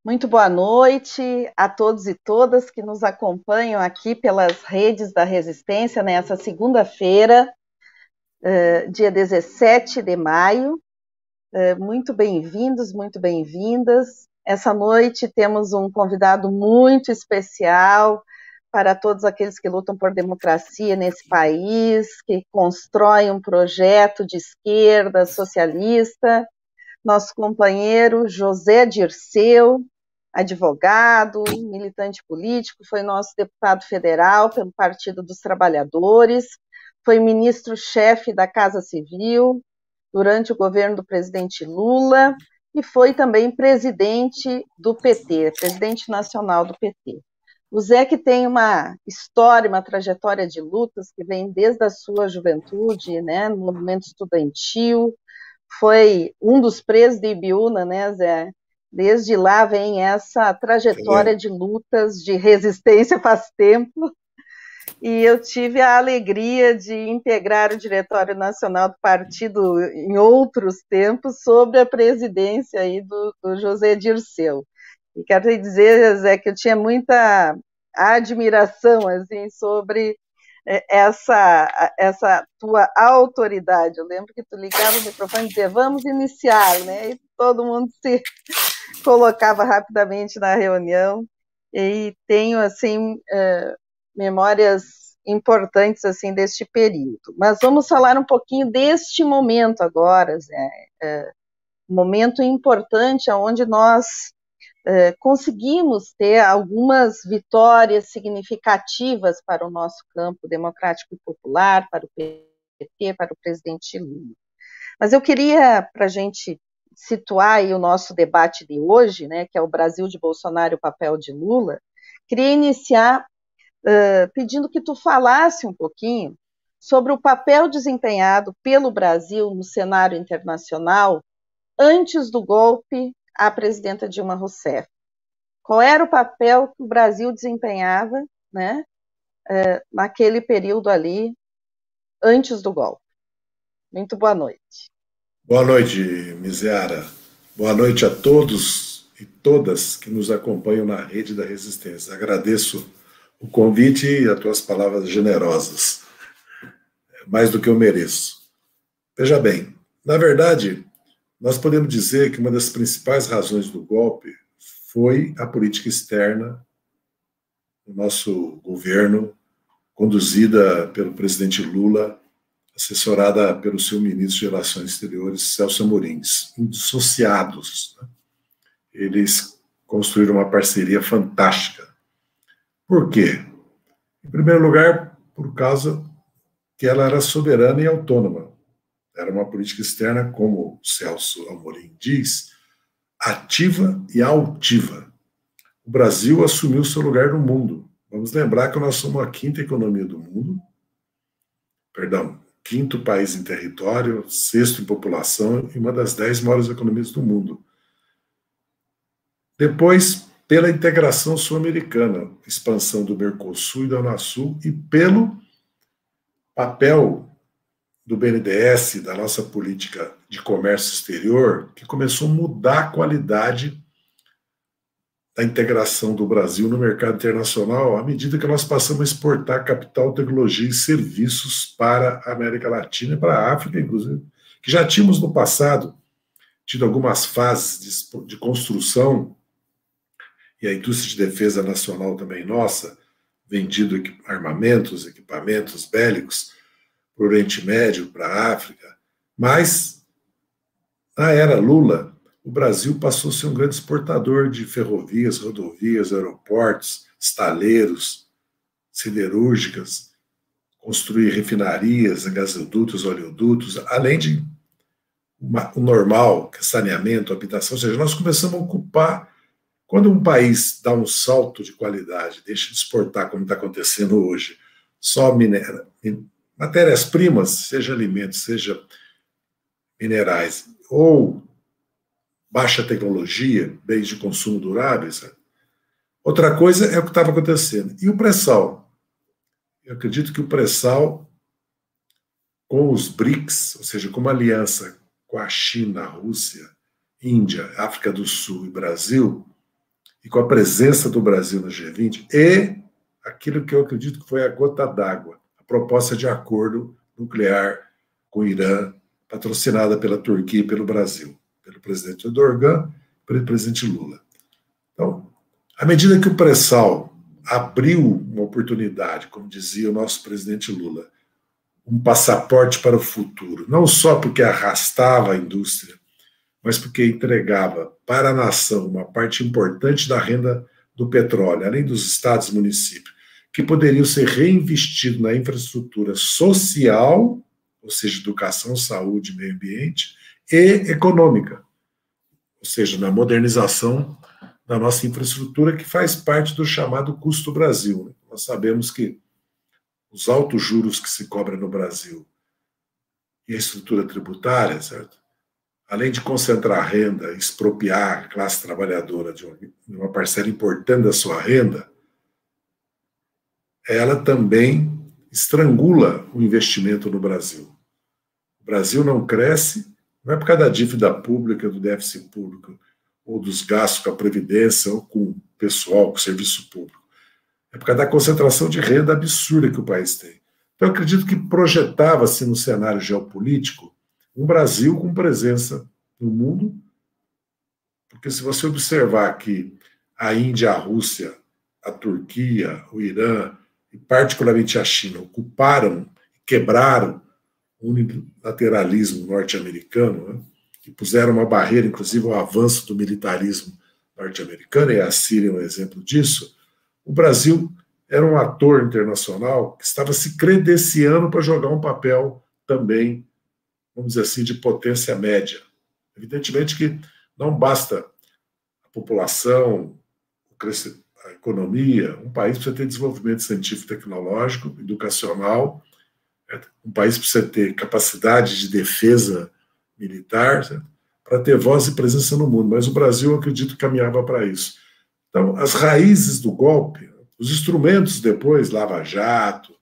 Muito boa noite a todos e todas que nos acompanham aqui pelas redes da Resistência nessa segunda-feira, dia 17 de maio. Muito bem-vindos, muito bem-vindas. Essa noite temos um convidado muito especial para todos aqueles que lutam por democracia nesse país, que constroem um projeto de esquerda socialista. Nosso companheiro José Dirceu, advogado, militante político, foi nosso deputado federal pelo Partido dos Trabalhadores, foi ministro-chefe da Casa Civil durante o governo do presidente Lula e foi também presidente do PT, presidente nacional do PT. O Zé que tem uma história, uma trajetória de lutas que vem desde a sua juventude, né, no movimento estudantil, foi um dos presos de Ibiúna, né, Zé? Desde lá vem essa trajetória de lutas, de resistência faz tempo, e eu tive a alegria de integrar o Diretório Nacional do Partido em outros tempos, sob a presidência aí do José Dirceu. E quero te dizer, Zé, que eu tinha muita admiração assim, sobre essa tua autoridade. Eu lembro que tu ligava o microfone e dizia, vamos iniciar, né? E todo mundo se colocava rapidamente na reunião. E tenho, assim, memórias importantes, assim, deste período. Mas vamos falar um pouquinho deste momento agora, Zé. Um momento importante onde nós conseguimos ter algumas vitórias significativas para o nosso campo democrático e popular, para o PT, para o presidente Lula. Mas eu queria, para a gente situar aí o nosso debate de hoje, né, que é o Brasil de Bolsonaro e o papel de Lula, queria iniciar pedindo que tu falasse um pouquinho sobre o papel desempenhado pelo Brasil no cenário internacional antes do golpe à presidenta Dilma Rousseff. Qual era o papel que o Brasil desempenhava, né, naquele período ali, antes do golpe? Muito boa noite. Boa noite, Miseara. Boa noite a todos e todas que nos acompanham na Rede da Resistência. Agradeço o convite e as tuas palavras generosas. Mais do que eu mereço. Veja bem, na verdade, nós podemos dizer que uma das principais razões do golpe foi a política externa do nosso governo, conduzida pelo presidente Lula, assessorada pelo seu ministro de Relações Exteriores, Celso Amorim, indissociados. Né? Eles construíram uma parceria fantástica. Por quê? Em primeiro lugar, por causa que ela era soberana e autônoma. Era uma política externa, como Celso Amorim diz, ativa e altiva. O Brasil assumiu seu lugar no mundo. Vamos lembrar que nós somos a quinta economia do mundo, quinto país em território, sexto em população e uma das 10 maiores economias do mundo. Depois, pela integração sul-americana, expansão do Mercosul e da Unasul, e pelo papel do BNDES, da nossa política de comércio exterior, que começou a mudar a qualidade da integração do Brasil no mercado internacional à medida que nós passamos a exportar capital, tecnologia e serviços para a América Latina e para a África, inclusive, que já tínhamos no passado tido algumas fases de construção, e a indústria de defesa nacional também nossa, vendido armamentos, equipamentos bélicos para o Oriente Médio, para a África, mas na era Lula, o Brasil passou a ser um grande exportador de ferrovias, rodovias, aeroportos, estaleiros, siderúrgicas, construir refinarias, gasodutos, oleodutos, além de o normal, que é saneamento, habitação, ou seja, nós começamos a ocupar. Quando um país dá um salto de qualidade, deixa de exportar, como está acontecendo hoje, só matérias-primas, seja alimentos, seja minerais, ou baixa tecnologia, bens de consumo duráveis. Outra coisa é o que estava acontecendo. E o pré-sal? Eu acredito que o pré-sal, com os BRICS, ou seja, com uma aliança com a China, a Rússia, Índia, África do Sul e Brasil, e com a presença do Brasil no G20, e aquilo que eu acredito que foi a gota d'água, a proposta de acordo nuclear com o Irã, patrocinada pela Turquia e pelo Brasil, pelo presidente Erdogan e pelo presidente Lula. Então, à medida que o pré-sal abriu uma oportunidade, como dizia o nosso presidente Lula, um passaporte para o futuro, não só porque arrastava a indústria, mas porque entregava para a nação uma parte importante da renda do petróleo, além dos estados e municípios, que poderiam ser reinvestidos na infraestrutura social, ou seja, educação, saúde, meio ambiente, e econômica, ou seja, na modernização da nossa infraestrutura, que faz parte do chamado custo Brasil. Nós sabemos que os altos juros que se cobram no Brasil e a estrutura tributária, certo? Além de concentrar renda, expropriar a classe trabalhadora de uma parcela importante da sua renda, ela também estrangula o investimento no Brasil. O Brasil não cresce, não é por causa da dívida pública, do déficit público, ou dos gastos com a Previdência, ou com o pessoal, com o serviço público. É por causa da concentração de renda absurda que o país tem. Então, eu acredito que projetava-se no cenário geopolítico um Brasil com presença no mundo, porque se você observar que a Índia, a Rússia, a Turquia, o Irã, e particularmente a China, ocuparam, quebraram o unilateralismo norte-americano, né, e puseram uma barreira, inclusive, ao avanço do militarismo norte-americano, e a Síria é um exemplo disso, o Brasil era um ator internacional que estava se credenciando para jogar um papel também, vamos dizer assim, de potência média. Evidentemente que não basta a população, a economia, um país precisa ter desenvolvimento científico, tecnológico, educacional, um país precisa ter capacidade de defesa militar, para ter voz e presença no mundo, mas o Brasil, eu acredito, caminhava para isso. Então, as raízes do golpe, os instrumentos depois, Lava Jato,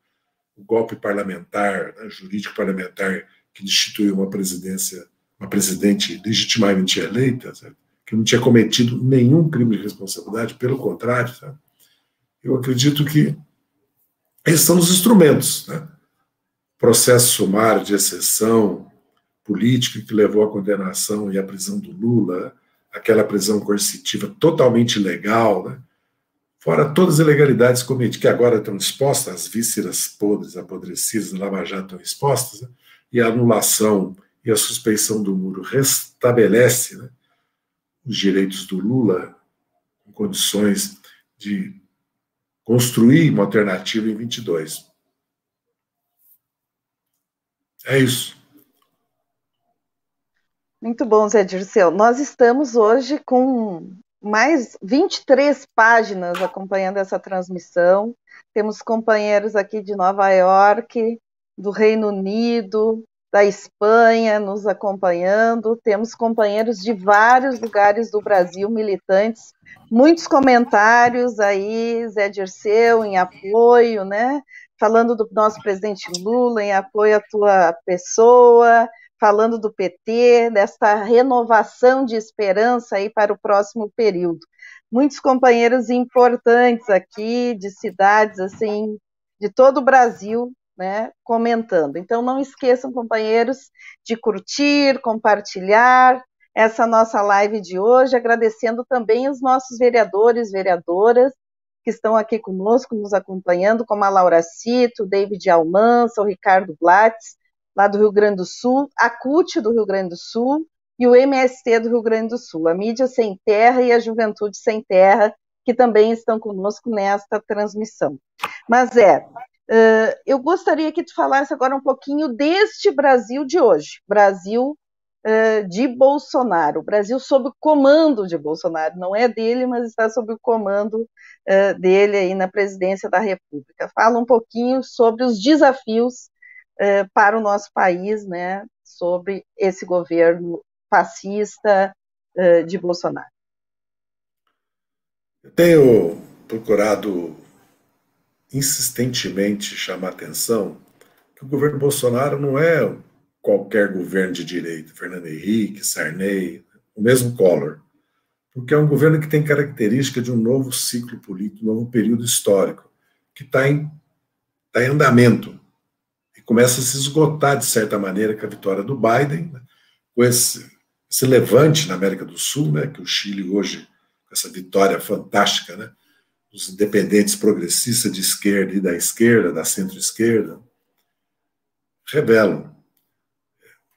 o golpe parlamentar, né, jurídico parlamentar, que instituiu uma presidente legitimamente eleita, sabe, que não tinha cometido nenhum crime de responsabilidade, pelo contrário, sabe, eu acredito que esses são os instrumentos, né? Processo sumário de exceção política que levou à condenação e à prisão do Lula, aquela prisão coercitiva totalmente ilegal, né? Fora todas as ilegalidades cometidas, que agora estão expostas, as vísceras podres, apodrecidas do Lava Jato estão expostas, né? E a anulação e a suspeição do muro restabelece, né, os direitos do Lula com condições de construir uma alternativa em 22. É isso. Muito bom, Zé Dirceu. Nós estamos hoje com mais 23 páginas acompanhando essa transmissão. Temos companheiros aqui de Nova York, do Reino Unido, da Espanha nos acompanhando. Temos companheiros de vários lugares do Brasil, militantes. Muitos comentários aí, Zé Dirceu, em apoio, né? Falando do nosso presidente Lula, em apoio à tua pessoa, falando do PT, desta renovação de esperança aí para o próximo período. Muitos companheiros importantes aqui, de cidades assim, de todo o Brasil, né, comentando. Então não esqueçam, companheiros, de curtir, compartilhar essa nossa live de hoje, agradecendo também os nossos vereadores, vereadoras, que estão aqui conosco, nos acompanhando, como a Laura Cito, o David Almança, o Ricardo Blatz, lá do Rio Grande do Sul, a CUT do Rio Grande do Sul e o MST do Rio Grande do Sul, a Mídia Sem Terra e a Juventude Sem Terra, que também estão conosco nesta transmissão. Mas eu gostaria que tu falasse agora um pouquinho deste Brasil de hoje, Brasil de Bolsonaro, o Brasil sob o comando de Bolsonaro, não é dele, mas está sob o comando dele aí na presidência da República. Fala um pouquinho sobre os desafios para o nosso país, né, sobre esse governo fascista de Bolsonaro. Eu tenho procurado insistentemente chamar a atenção que o governo Bolsonaro não é qualquer governo de direita, Fernando Henrique, Sarney, o mesmo Collor. porque é um governo que tem característica de um novo ciclo político, um novo período histórico, que está em andamento e começa a se esgotar, de certa maneira, com a vitória do Biden, né, com esse levante na América do Sul, né, que o Chile hoje, com essa vitória fantástica, né, dos independentes progressistas de esquerda e da esquerda, da centro-esquerda, revelam.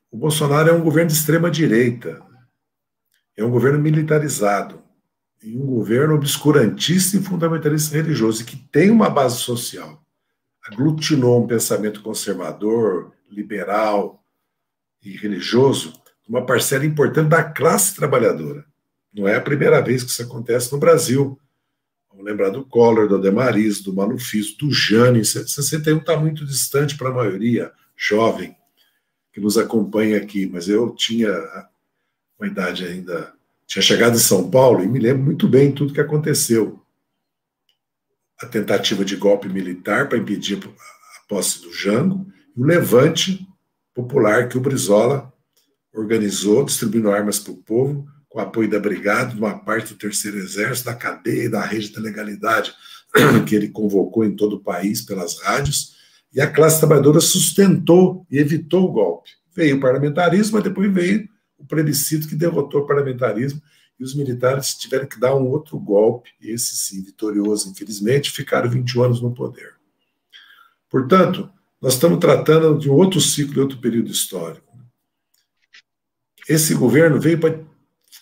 O Bolsonaro é um governo de extrema-direita, é um governo militarizado, e um governo obscurantista e fundamentalista religioso, e que tem uma base social. Aglutinou um pensamento conservador, liberal e religioso, uma parcela importante da classe trabalhadora. Não é a primeira vez que isso acontece no Brasil. Vamos lembrar do Collor, do Ademariz, do Malufis, do Jânio. 61 está muito distante para a maioria jovem que nos acompanha aqui, mas eu tinha uma idade ainda, tinha chegado em São Paulo e me lembro muito bem tudo que aconteceu. A tentativa de golpe militar para impedir a posse do Jango, e o levante popular que o Brizola organizou, distribuindo armas para o povo, com o apoio da Brigada, de uma parte do Terceiro Exército, da cadeia e da rede da legalidade que ele convocou em todo o país pelas rádios, e a classe trabalhadora sustentou e evitou o golpe. Veio o parlamentarismo, mas depois veio o plebiscito que derrotou o parlamentarismo, e os militares tiveram que dar um outro golpe, esse sim, vitorioso, infelizmente, ficaram 21 anos no poder. Portanto, nós estamos tratando de um outro ciclo, outro período histórico. Esse governo veio para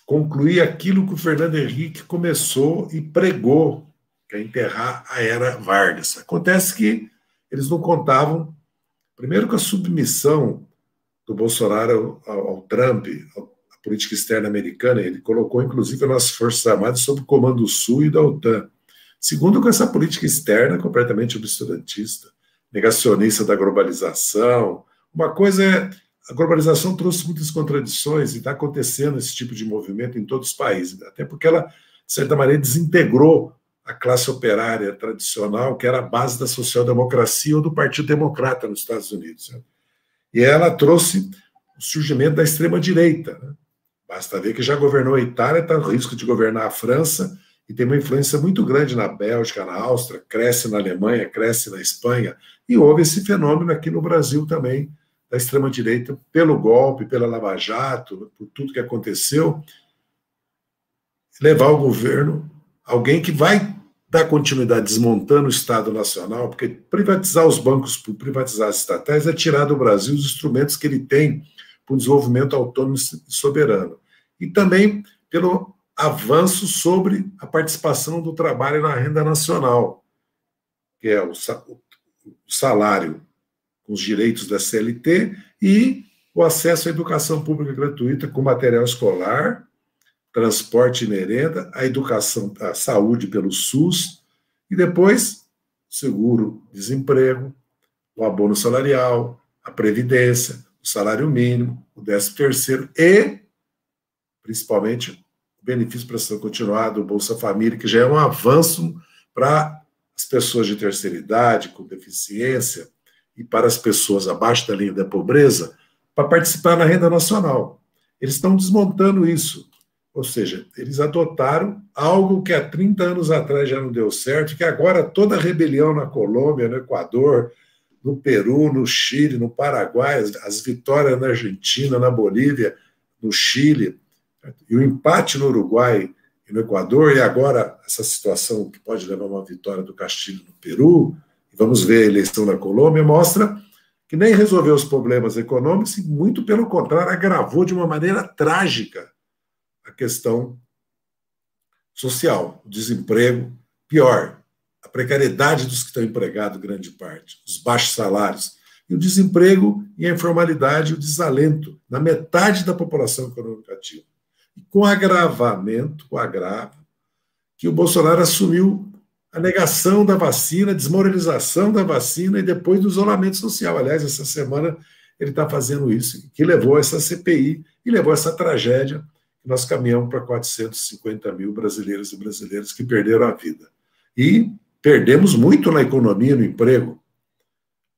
concluir aquilo que o Fernando Henrique começou e pregou, que é enterrar a era Vargas. Acontece que eles não contavam, primeiro, com a submissão do Bolsonaro ao Trump, à política externa americana. Ele colocou, inclusive, as nossas Forças Armadas sob o comando Sul e da OTAN. Segundo, com essa política externa completamente obscurantista, negacionista da globalização. Uma coisa é, a globalização trouxe muitas contradições e está acontecendo esse tipo de movimento em todos os países, até porque ela, de certa maneira, desintegrou a classe operária tradicional, que era a base da social-democracia ou do Partido Democrata nos Estados Unidos. Né? E ela trouxe o surgimento da extrema-direita. Né? Basta ver que já governou a Itália, está no risco de governar a França, e tem uma influência muito grande na Bélgica, na Áustria, cresce na Alemanha, cresce na Espanha, e houve esse fenômeno aqui no Brasil também, da extrema-direita, pelo golpe, pela Lava Jato, por tudo que aconteceu, levar ao governo alguém que vai dar continuidade desmontando o Estado Nacional, porque privatizar os bancos, privatizar as estatais, é tirar do Brasil os instrumentos que ele tem para o desenvolvimento autônomo e soberano. E também pelo avanço sobre a participação do trabalho na renda nacional, que é o salário com os direitos da CLT e o acesso à educação pública gratuita com material escolar, transporte e merenda, a educação, a saúde pelo SUS, e depois seguro-desemprego, o abono salarial, a previdência, o salário mínimo, o 13º e, principalmente, o benefício de prestação continuada, o Bolsa Família, que já é um avanço para as pessoas de terceira idade, com deficiência, e para as pessoas abaixo da linha da pobreza, para participar na renda nacional. Eles estão desmontando isso. Ou seja, eles adotaram algo que há 30 anos atrás já não deu certo, que agora toda rebelião na Colômbia, no Equador, no Peru, no Chile, no Paraguai, as vitórias na Argentina, na Bolívia, no Chile, e o empate no Uruguai e no Equador, e agora essa situação que pode levar a uma vitória do Castilho no Peru, e vamos ver a eleição na Colômbia, mostra que nem resolveu os problemas econômicos, e muito pelo contrário, agravou de uma maneira trágica a questão social, o desemprego, pior, a precariedade dos que estão empregados, grande parte, os baixos salários, e o desemprego e a informalidade, o desalento na metade da população econômica ativa. E com agravamento, com agravo, que o Bolsonaro assumiu a negação da vacina, a desmoralização da vacina e depois do isolamento social. Aliás, essa semana ele está fazendo isso, que levou a essa CPI e levou a essa tragédia. Nós caminhamos para 450 mil brasileiros e brasileiras que perderam a vida. E perdemos muito na economia, no emprego,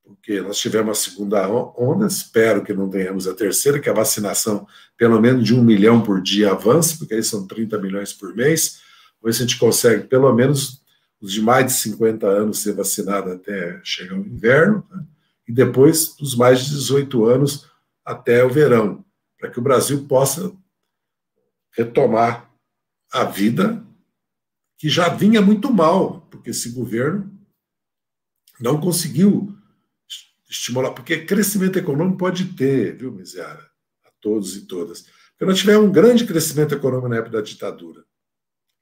porque porque nós tivemos a segunda onda, espero que não tenhamos a terceira, que a vacinação, pelo menos de 1 milhão por dia, avance, porque aí são 30 milhões por mês. Vamos ver se a gente consegue, pelo menos, os de mais de 50 anos ser vacinado até chegar o inverno, né? E depois os mais de 18 anos até o verão, para que o Brasil possa retomar a vida que já vinha muito mal, porque esse governo não conseguiu estimular, porque crescimento econômico pode ter, viu, Miziara, a todos e todas. Porque nós tivemos um grande crescimento econômico na época da ditadura.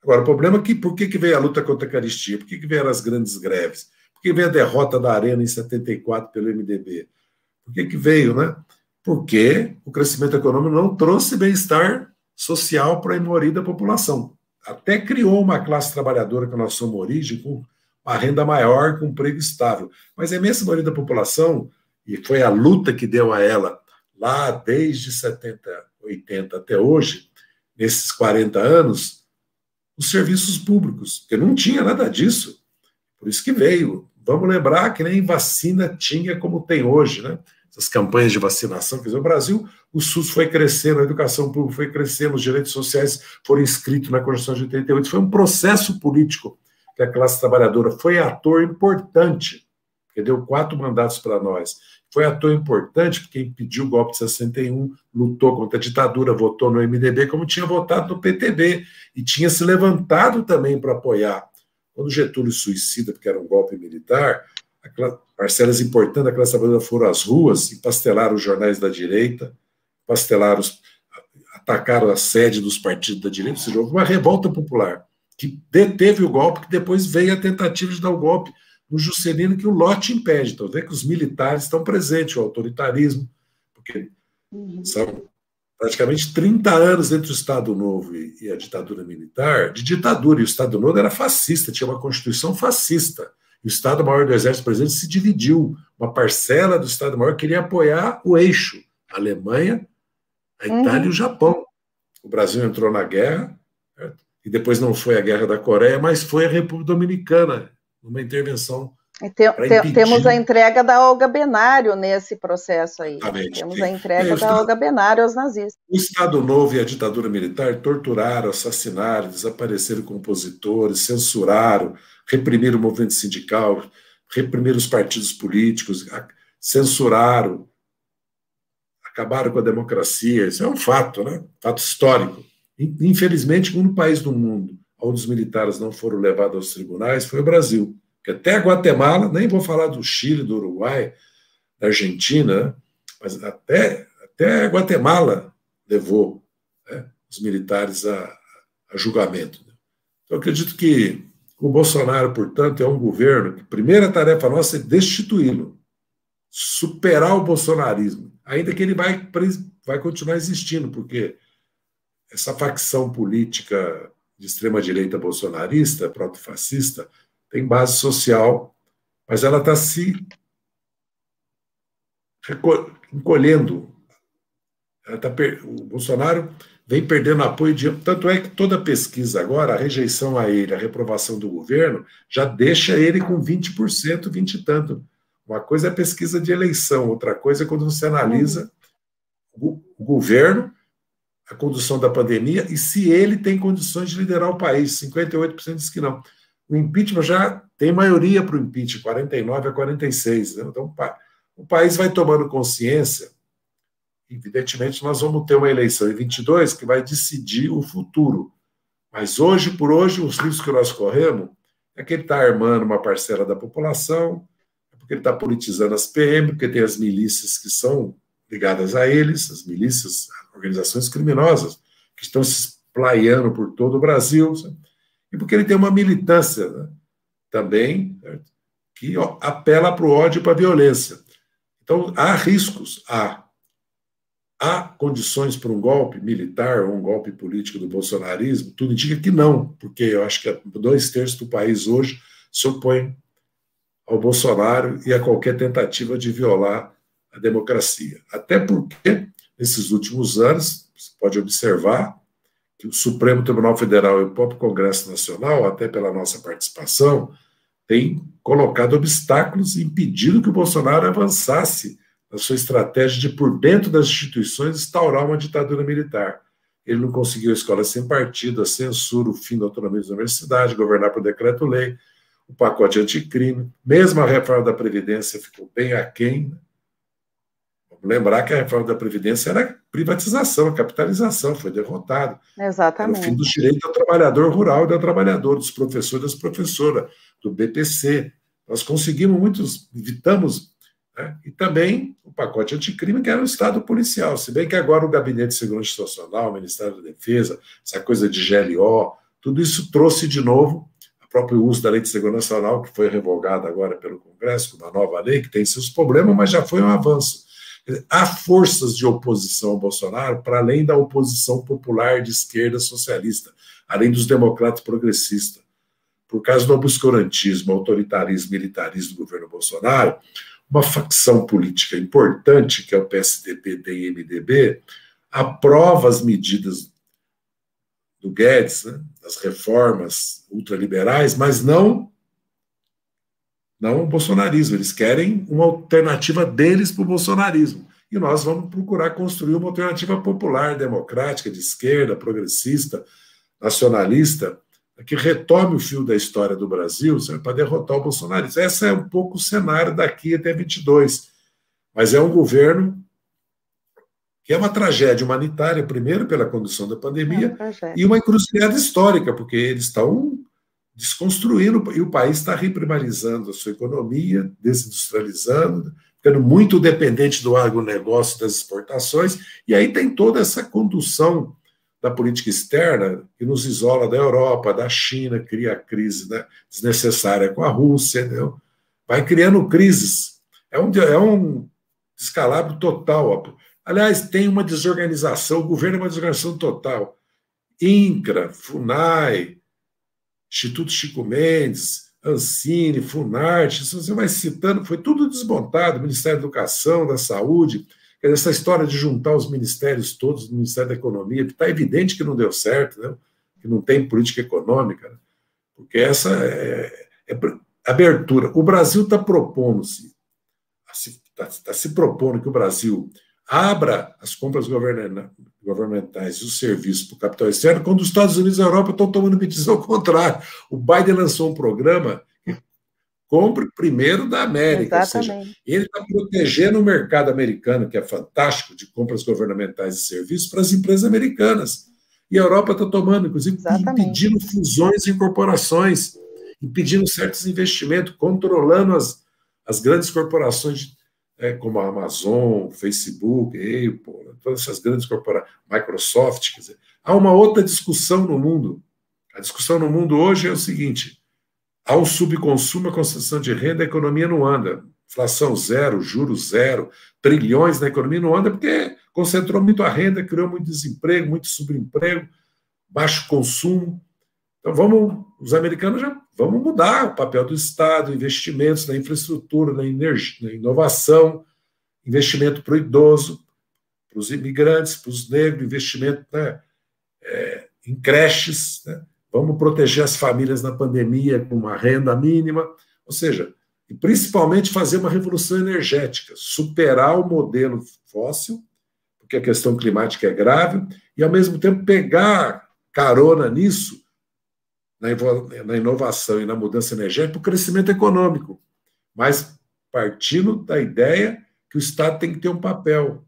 Agora, o problema é que por que veio a luta contra a caristia? Por que vieram as grandes greves? Por que veio a derrota da Arena em 74 pelo MDB? Por que veio, né? Porque o crescimento econômico não trouxe bem-estar social para a maioria da população. Até criou uma classe trabalhadora que nós somos origem, com uma renda maior, com um emprego estável. Mas a imensa maioria da população, e foi a luta que deu a ela lá desde 70, 80 até hoje, nesses 40 anos, os serviços públicos, porque não tinha nada disso. Por isso que veio. Vamos lembrar que nem vacina tinha como tem hoje, né? Essas campanhas de vacinação. Quer dizer, o Brasil, o SUS foi crescendo, a educação pública foi crescendo, os direitos sociais foram inscritos na Constituição de 88. Foi um processo político que a classe trabalhadora foi ator importante, que deu 4 mandatos para nós. Foi ator importante porque impediu o golpe de 61, lutou contra a ditadura, votou no MDB, como tinha votado no PTB, e tinha se levantado também para apoiar. Quando Getúlio suicida, porque era um golpe militar, parcelas importantes da classe trabalhadora foram às ruas e pastelaram os jornais da direita, atacaram a sede dos partidos da direita, ou seja, houve uma revolta popular que deteve o golpe, que depois veio a tentativa de dar o golpe no Juscelino, que o lote impede. Então, vê que os militares estão presentes, o autoritarismo, porque são praticamente 30 anos entre o Estado Novo e a ditadura militar, de ditadura, e o Estado Novo era fascista, tinha uma Constituição fascista. E o Estado-Maior do Exército, por exemplo, se dividiu. Uma parcela do Estado-Maior queria apoiar o eixo, a Alemanha, a Itália e o Japão. O Brasil entrou na guerra, certo? E depois não foi a Guerra da Coreia, mas foi a República Dominicana, numa intervenção. Temos a entrega da Olga Benário nesse processo aí. Exatamente. Temos a entrega da Olga Benário aos nazistas. O Estado Novo e a ditadura militar torturaram, assassinaram, desapareceram compositores, censuraram, reprimiram o movimento sindical, reprimiram os partidos políticos, censuraram, acabaram com a democracia. Isso é um fato, né? Fato histórico. Infelizmente, o único país do mundo onde os militares não foram levados aos tribunais foi o Brasil. Que até a Guatemala, nem vou falar do Chile, do Uruguai, da Argentina, mas até a Guatemala levou, né, os militares a julgamento. Então, eu acredito que o Bolsonaro, portanto, é um governo que a primeira tarefa nossa é destituí-lo, superar o bolsonarismo, ainda que ele vai continuar existindo, porque essa facção política de extrema-direita bolsonarista, proto-fascista, tem base social, mas ela está se encolhendo. O Bolsonaro vem perdendo apoio, tanto é que toda pesquisa agora, a rejeição a ele, a reprovação do governo, já deixa ele com 20%, 20 e tanto. Uma coisa é pesquisa de eleição, outra coisa é quando você analisa o governo, a condução da pandemia e se ele tem condições de liderar o país. 58% diz que não. O impeachment já tem maioria para o impeachment, 49 a 46. Né? Então, o país vai tomando consciência. Evidentemente, nós vamos ter uma eleição em 22 que vai decidir o futuro. Mas hoje, por hoje, os riscos que nós corremos é que ele está armando uma parcela da população, é porque ele está politizando as PM, porque tem as milícias que são ligadas a eles, as milícias, organizações criminosas, que estão se esplaiando por todo o Brasil, sabe? E porque ele tem uma militância, né, também, certo? Que apela para o ódio e para a violência. Então, há riscos, há condições para um golpe militar ou um golpe político do bolsonarismo? Tudo indica que não, porque eu acho que 2/3 do país hoje se opõe ao Bolsonaro e a qualquer tentativa de violar a democracia. Até porque, nesses últimos anos, você pode observar que o Supremo Tribunal Federal e o próprio Congresso Nacional, até pela nossa participação, tem colocado obstáculos e impedido que o Bolsonaro avançasse na sua estratégia de, por dentro das instituições, instaurar uma ditadura militar. Ele não conseguiu a escola sem partido, a censura, o fim da autonomia da universidade, governar por decreto-lei, o pacote anticrime, mesmo a reforma da Previdência ficou bem aquém. Vamos lembrar que a reforma da Previdência era privatização, a capitalização, foi derrotado. Exatamente. Era o fim dos direitos do trabalhador rural e da trabalhadora, dos professores e das professoras, do BPC. Nós conseguimos muitos, evitamos, né? E também o pacote anticrime, que era o Estado policial, se bem que agora o Gabinete de Segurança Institucional, o Ministério da Defesa, essa coisa de GLO, tudo isso trouxe de novo o próprio uso da Lei de Segurança Nacional, que foi revogada agora pelo Congresso, uma nova lei que tem seus problemas, mas já foi um avanço. Há forças de oposição ao Bolsonaro, para além da oposição popular de esquerda socialista, além dos democratas progressistas. Por causa do obscurantismo, autoritarismo, militarismo do governo Bolsonaro, uma facção política importante, que é o PSDB, DEM e MDB, aprova as medidas do Guedes, né, das reformas ultraliberais, mas não o bolsonarismo. Eles querem uma alternativa deles para o bolsonarismo. E nós vamos procurar construir uma alternativa popular, democrática, de esquerda, progressista, nacionalista, que retome o fio da história do Brasil para derrotar o bolsonarismo. Esse é um pouco o cenário daqui até 22. Mas é um governo que é uma tragédia humanitária, primeiro pela condução da pandemia, e uma encruzilhada histórica, porque eles estão desconstruindo, e o país está reprimarizando a sua economia, desindustrializando, ficando muito dependente do agronegócio, das exportações, e aí tem toda essa condução da política externa que nos isola da Europa, da China, cria a crise, né, desnecessária com a Rússia, entendeu? Vai criando crises. É um descalabro total. Aliás, tem uma desorganização, o governo é uma desorganização total. INCRA, FUNAI, Instituto Chico Mendes, Ancine, Funarte, se você vai citando, foi tudo desmontado, Ministério da Educação, da Saúde, essa história de juntar os ministérios todos no Ministério da Economia, que está evidente que não deu certo, né? Que não tem política econômica, né? Porque essa é abertura. O Brasil está propondo-se, está se propondo que o Brasil abra as compras governamentais e os serviços para o capital externo, quando os Estados Unidos e a Europa estão tomando medidas ao contrário. O Biden lançou um programa que compre primeiro da América, Exatamente. ou seja, ele está protegendo o mercado americano, que é fantástico, de compras governamentais e serviços, para as empresas americanas. E a Europa está tomando, inclusive, impedindo fusões e incorporações, impedindo certos investimentos, controlando as grandes corporações, como a Amazon, Facebook, Apple, todas essas grandes corporações, Microsoft. Quer dizer, há uma outra discussão no mundo. A discussão no mundo hoje é o seguinte: há um subconsumo, a concentração de renda, a economia não anda. Inflação zero, juros zero, trilhões na economia não anda porque concentrou muito a renda, criou muito desemprego, muito subemprego, baixo consumo. Então, os americanos já vamos mudar o papel do Estado, investimentos na infraestrutura, na energia, na inovação, investimento para o idoso, para os imigrantes, para os negros, investimento, né, em creches, né? Vamos proteger as famílias na pandemia com uma renda mínima, ou seja, e principalmente fazer uma revolução energética, superar o modelo fóssil, porque a questão climática é grave, e ao mesmo tempo pegar carona nisso, na inovação e na mudança energética, para o crescimento econômico, mas partindo da ideia que o Estado tem que ter um papel.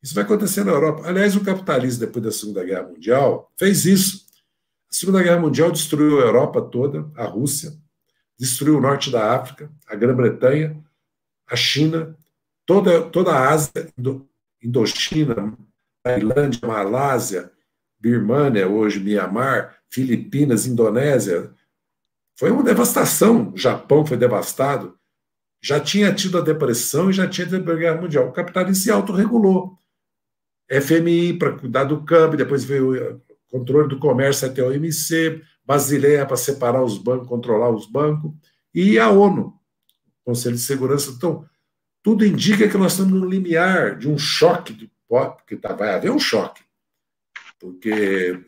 Isso vai acontecer na Europa. Aliás, o capitalismo, depois da Segunda Guerra Mundial, fez isso. A Segunda Guerra Mundial destruiu a Europa toda, a Rússia, destruiu o norte da África, a Grã-Bretanha, a China, toda a Ásia, Indochina, Tailândia, Malásia, Birmânia, hoje Mianmar, Filipinas, Indonésia. Foi uma devastação. O Japão foi devastado. Já tinha tido a depressão e já tinha tido a Guerra Mundial. O capitalismo se autorregulou. FMI para cuidar do câmbio, depois veio o controle do comércio até o OMC, Basileia para separar os bancos, controlar os bancos, e a ONU, Conselho de Segurança. Então, tudo indica que nós estamos no limiar de um choque, porque vai haver um choque. Porque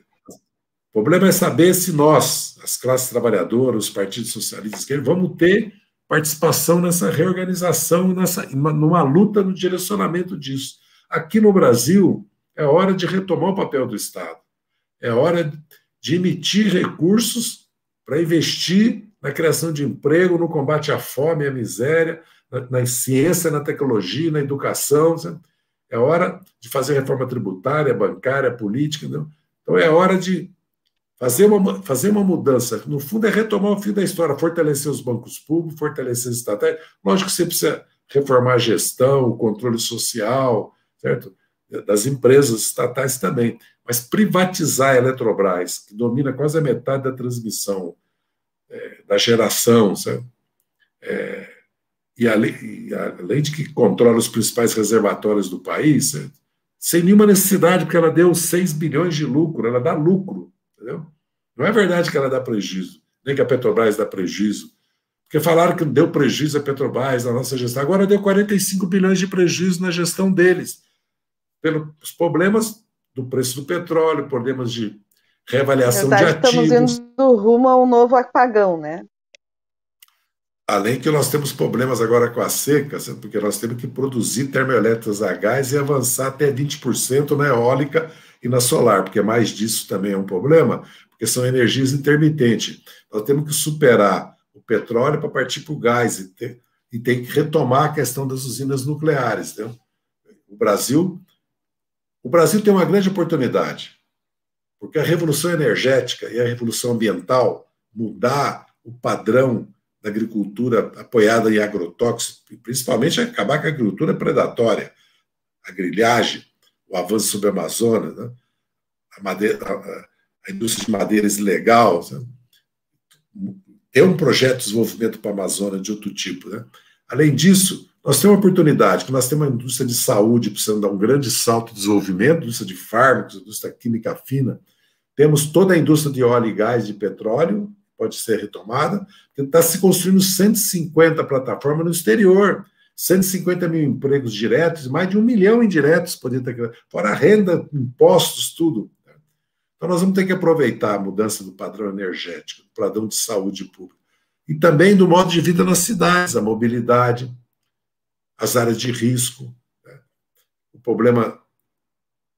o problema é saber se nós, as classes trabalhadoras, os partidos socialistas, vamos ter participação nessa reorganização, numa luta no direcionamento disso. Aqui no Brasil, é hora de retomar o papel do Estado. É hora de emitir recursos para investir na criação de emprego, no combate à fome e à miséria, na ciência, na tecnologia, na educação. Sabe? É hora de fazer reforma tributária, bancária, política. Não? Então, é hora de fazer uma mudança. No fundo, é retomar o fio da história, fortalecer os bancos públicos, fortalecer os estatais. Lógico que você precisa reformar a gestão, o controle social, certo? Das empresas estatais também. Mas privatizar a Eletrobras, que domina quase a metade da transmissão, da geração, sabe? E além de que controla os principais reservatórios do país, certo? Sem nenhuma necessidade, porque ela deu 6 bilhões de lucro, ela dá lucro, entendeu? Não é verdade que ela dá prejuízo, nem que a Petrobras dá prejuízo, porque falaram que deu prejuízo a Petrobras na nossa gestão, agora deu 45 bilhões de prejuízo na gestão deles, pelos problemas do preço do petróleo, problemas de reavaliação de ativos. Estamos indo rumo a um novo apagão, né? Além que nós temos problemas agora com a seca, porque nós temos que produzir termoelétricas a gás e avançar até 20% na eólica e na solar, porque mais disso também é um problema, porque são energias intermitentes. Nós temos que superar o petróleo para partir para o gás e tem que retomar a questão das usinas nucleares. Né? O Brasil tem uma grande oportunidade, porque a revolução energética e a revolução ambiental, mudar o padrão da agricultura apoiada em agrotóxicos, principalmente acabar com a agricultura predatória, a grilhagem, o avanço sobre a Amazônia, né? A indústria de madeiras ilegal, né? Ter um projeto de desenvolvimento para a Amazônia de outro tipo. Né? Além disso, nós temos uma oportunidade, que nós temos uma indústria de saúde precisando dar um grande salto de desenvolvimento, indústria de fármacos, indústria química fina, temos toda a indústria de óleo e gás de petróleo, pode ser retomada, está se construindo 150 plataformas no exterior, 150 mil empregos diretos, mais de 1 milhão indiretos, poderia ter, fora a renda, impostos, tudo. Então nós vamos ter que aproveitar a mudança do padrão energético, do padrão de saúde pública, e também do modo de vida nas cidades, a mobilidade, as áreas de risco, né? O problema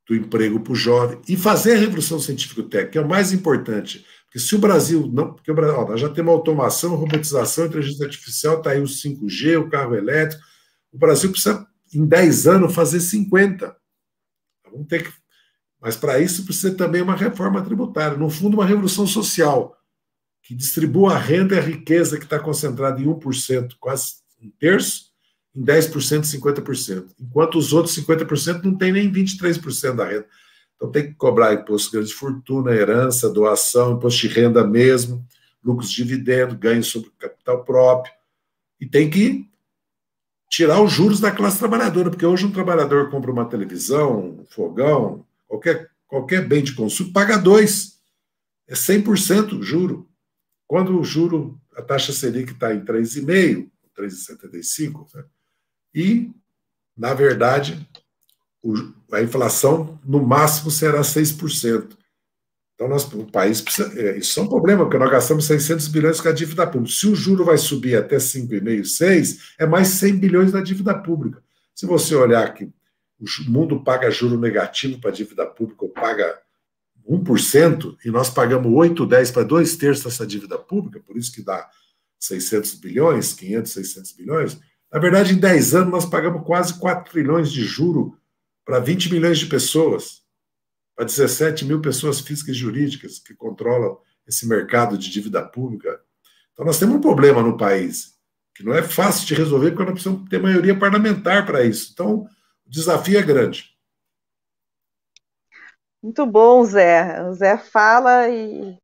do emprego para o jovem, e fazer a revolução científico-técnica, que é o mais importante. Porque se o Brasil não. Porque o Brasil, nós já temos automação, robotização, inteligência artificial, está aí o 5G, o carro elétrico. O Brasil precisa, em 10 anos, fazer 50. Vamos ter que. Mas para isso precisa também uma reforma tributária, no fundo, uma revolução social, que distribua a renda e a riqueza que está concentrada em 1%, quase um terço, em 10%, 50%. Enquanto os outros 50% não tem nem 23% da renda. Então tem que cobrar imposto de grande fortuna, herança, doação, imposto de renda mesmo, lucros de dividendo, ganhos sobre capital próprio. E tem que tirar os juros da classe trabalhadora, porque hoje um trabalhador compra uma televisão, um fogão, qualquer bem de consumo, paga 2%. É 100% juro. Quando o juro, a taxa Selic está em 3,5%, 3,75%, né? E, na verdade, a inflação, no máximo, será 6%. Então, o país precisa. Isso é um problema, porque nós gastamos 600 bilhões com a dívida pública. Se o juro vai subir até 5,5%, 6%, é mais 100 bilhões da dívida pública. Se você olhar que o mundo paga juro negativo para a dívida pública, ou paga 1%, e nós pagamos 8, 10 para 2/3 dessa dívida pública, por isso que dá 600 bilhões, 500, 600 bilhões. Na verdade, em 10 anos, nós pagamos quase 4 trilhões de juro para 20 milhões de pessoas, para 17 mil pessoas físicas e jurídicas que controlam esse mercado de dívida pública. Então, nós temos um problema no país, que não é fácil de resolver, porque nós precisamos ter maioria parlamentar para isso. Então, o desafio é grande. Muito bom, Zé. O Zé fala e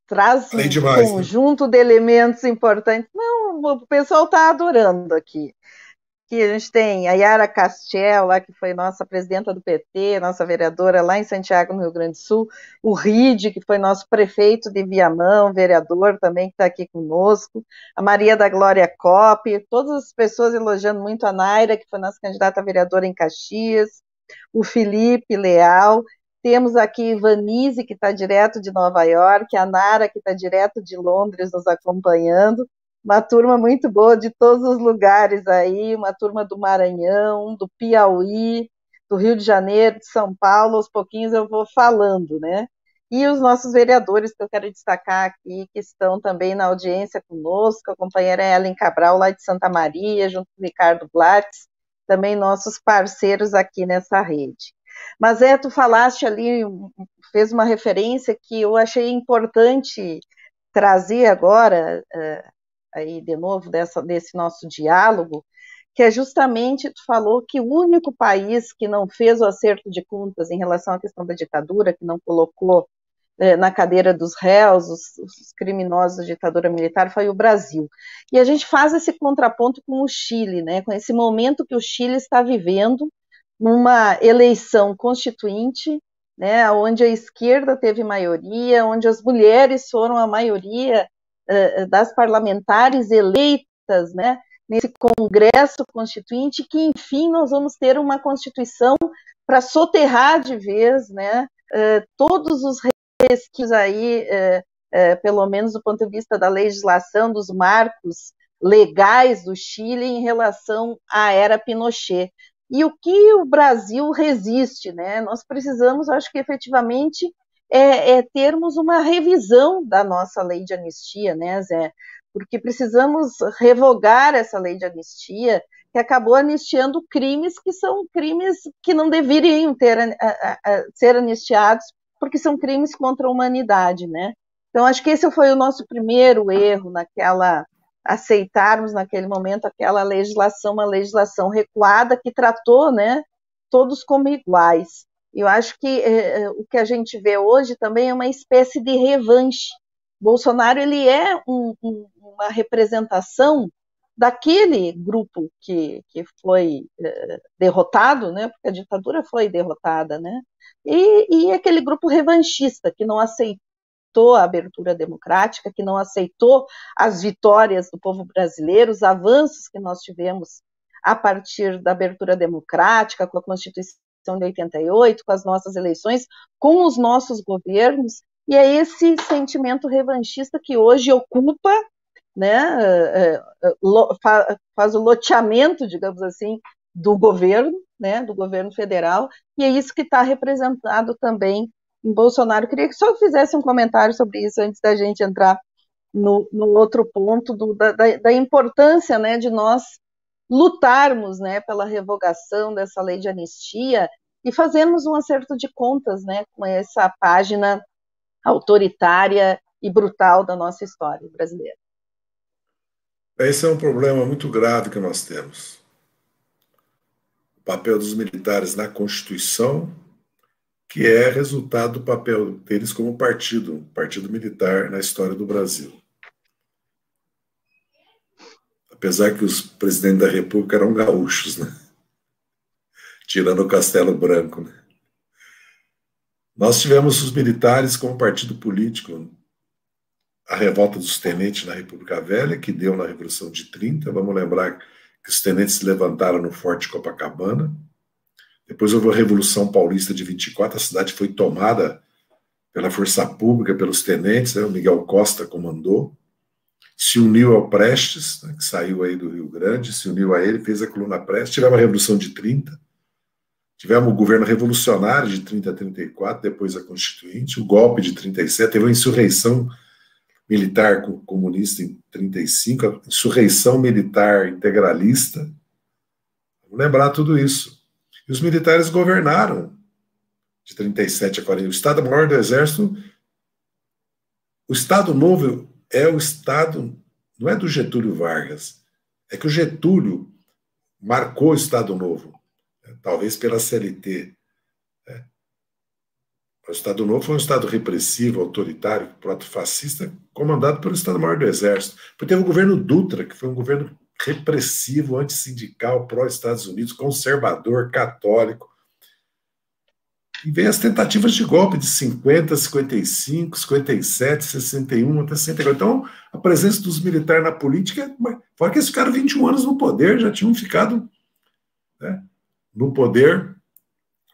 traz um demais, conjunto, né, de elementos importantes. Não, o pessoal está adorando aqui. Que a gente tem a Yara Castiel, lá, que foi nossa presidenta do PT, nossa vereadora lá em Santiago, no Rio Grande do Sul, o Ride, que foi nosso prefeito de Viamão, vereador também, que está aqui conosco, a Maria da Glória Cop, todas as pessoas elogiando muito a Naira, que foi nossa candidata a vereadora em Caxias, o Felipe Leal, temos aqui Ivanise, que está direto de Nova York, a Nara, que está direto de Londres, nos acompanhando. uma turma muito boa de todos os lugares aí, uma turma do Maranhão, do Piauí, do Rio de Janeiro, de São Paulo, aos pouquinhos eu vou falando, né? E os nossos vereadores que eu quero destacar aqui, que estão também na audiência conosco, a companheira Ellen Cabral, lá de Santa Maria, junto com o Ricardo Blatz, também nossos parceiros aqui nessa rede. Mas tu falaste ali, fez uma referência que eu achei importante trazer agora, aí de novo, desse nosso diálogo, que é justamente, tu falou que o único país que não fez o acerto de contas em relação à questão da ditadura, que não colocou na cadeira dos réus, os criminosos da ditadura militar, foi o Brasil. E a gente faz esse contraponto com o Chile, né, com esse momento que o Chile está vivendo, numa eleição constituinte, né, onde a esquerda teve maioria, onde as mulheres foram a maioria das parlamentares eleitas, né, nesse Congresso Constituinte, que enfim nós vamos ter uma Constituição para soterrar de vez, né, todos os resquícios aí, pelo menos do ponto de vista da legislação, dos marcos legais do Chile em relação à era Pinochet. E o que o Brasil resiste, né? Nós precisamos, acho que efetivamente, termos uma revisão da nossa lei de anistia, né, Zé? Porque precisamos revogar essa lei de anistia, que acabou anistiando crimes que são crimes que não deveriam ser anistiados, porque são crimes contra a humanidade, né? Então, acho que esse foi o nosso primeiro erro aceitarmos naquele momento aquela legislação, uma legislação recuada que tratou, né, todos como iguais. Eu acho que o que a gente vê hoje também é uma espécie de revanche. Bolsonaro ele é uma representação daquele grupo que foi derrotado, né, porque a ditadura foi derrotada, né, e aquele grupo revanchista que não aceitou a abertura democrática, que não aceitou as vitórias do povo brasileiro, os avanços que nós tivemos a partir da abertura democrática, com a Constituição de 88, com as nossas eleições, com os nossos governos, e é esse sentimento revanchista que hoje ocupa, né, faz o loteamento, digamos assim, do governo, né, do governo federal, e é isso que está representado também em Bolsonaro. Queria que só fizesse um comentário sobre isso antes da gente entrar no outro ponto da importância, né, de nós lutarmos, né, pela revogação dessa lei de anistia e fazermos um acerto de contas, né, com essa página autoritária e brutal da nossa história brasileira. Esse é um problema muito grave que nós temos. O papel dos militares na Constituição, que é resultado do papel deles como partido militar na história do Brasil. Apesar que os presidentes da República eram gaúchos, né? Tirando o Castelo Branco, né? Nós tivemos os militares como partido político, a revolta dos tenentes na República Velha, que deu na Revolução de 30, vamos lembrar que os tenentes se levantaram no Forte Copacabana, depois houve a Revolução Paulista de 24, a cidade foi tomada pela força pública, pelos tenentes, né? O Miguel Costa comandou, se uniu ao Prestes, né, que saiu aí do Rio Grande, se uniu a ele, fez a Coluna Prestes, tivemos a Revolução de 30, tivemos o governo revolucionário de 30 a 34, depois a Constituinte, o golpe de 37, teve uma insurreição militar comunista em 35, a insurreição militar integralista. Vamos lembrar tudo isso. E os militares governaram de 37 a 40. O Estado-Maior do Exército, o Estado Novo é o Estado, não é do Getúlio Vargas, é que o Getúlio marcou o Estado Novo, talvez pela CLT. O Estado Novo foi um Estado repressivo, autoritário, proto-fascista, comandado pelo Estado-Maior do Exército. Depois teve o governo Dutra, que foi um governo repressivo, antissindical, pró-Estados Unidos, conservador, católico. E vem as tentativas de golpe de 50, 55, 57, 61, até 64. Então, a presença dos militares na política, fora que eles ficaram 21 anos no poder, já tinham ficado, né, no poder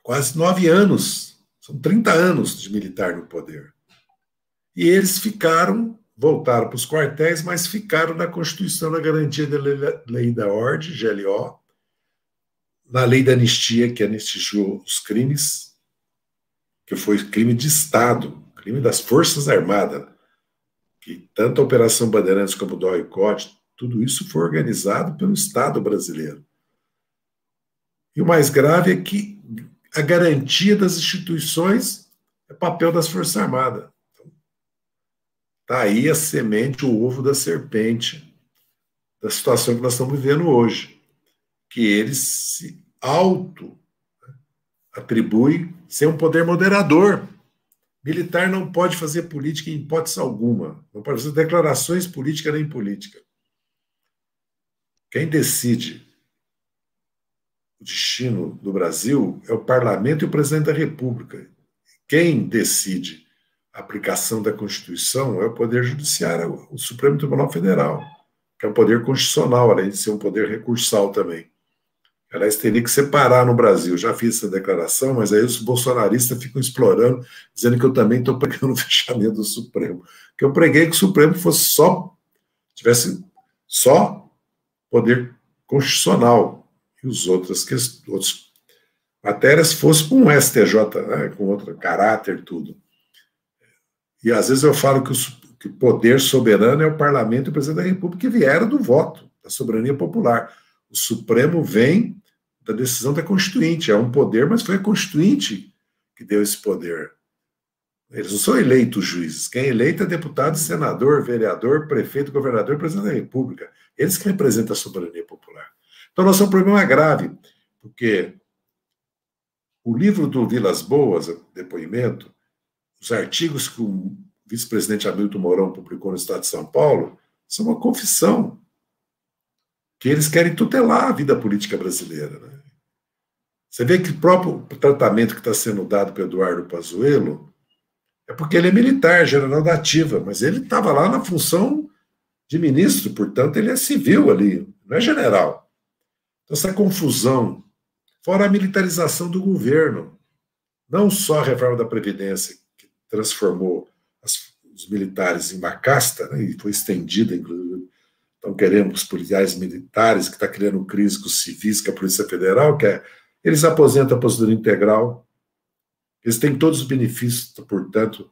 quase 9 anos. São 30 anos de militar no poder. E eles ficaram voltaram para os quartéis, mas ficaram na Constituição, na garantia da lei da ordem, GLO, na lei da anistia, que anistiou os crimes, que foi crime de Estado, crime das Forças Armadas, que tanto a Operação Bandeirantes como o DOI-CODE, tudo isso foi organizado pelo Estado brasileiro. E o mais grave é que a garantia das instituições é papel das Forças Armadas. Está aí a semente, o ovo da serpente, da situação que nós estamos vivendo hoje, que eles se auto-atribuem ser um poder moderador. Militar não pode fazer política em hipótese alguma, não pode fazer declarações políticas nem política. Quem decide o destino do Brasil é o parlamento e o presidente da República. Quem decide a aplicação da Constituição é o Poder Judiciário, o Supremo Tribunal Federal, que é um poder constitucional, além de ser um poder recursal também. Aliás, teria que separar no Brasil. Já fiz essa declaração, mas aí os bolsonaristas ficam explorando, dizendo que eu também estou pregando o fechamento do Supremo. Que eu preguei que o Supremo tivesse só poder constitucional, e os outras matérias fossem com um STJ, né, com outro caráter, tudo. E às vezes eu falo que o poder soberano é o parlamento e o presidente da República, que vieram do voto, da soberania popular. O Supremo vem da decisão da Constituinte, é um poder, mas foi a Constituinte que deu esse poder. Eles não são eleitos juízes. Quem é eleito é deputado, senador, vereador, prefeito, governador, presidente da República. Eles que representam a soberania popular. Então, nosso problema é grave, porque o livro do Vilas Boas, depoimento, os artigos que o vice-presidente Hamilton Mourão publicou no Estado de São Paulo, são uma confissão que eles querem tutelar a vida política brasileira. Né? Você vê que o próprio tratamento que está sendo dado para Eduardo Pazuello é porque ele é militar, general da ativa, mas ele estava lá na função de ministro, portanto, ele é civil ali, não é general. Então, essa confusão, fora a militarização do governo, não só a reforma da Previdência, que transformou os militares em uma casta, né, e foi estendida, inclusive. Então, queremos policiais militares, que está criando crise com os civis, com a Polícia Federal, eles aposentam a aposentadoria integral, eles têm todos os benefícios, portanto,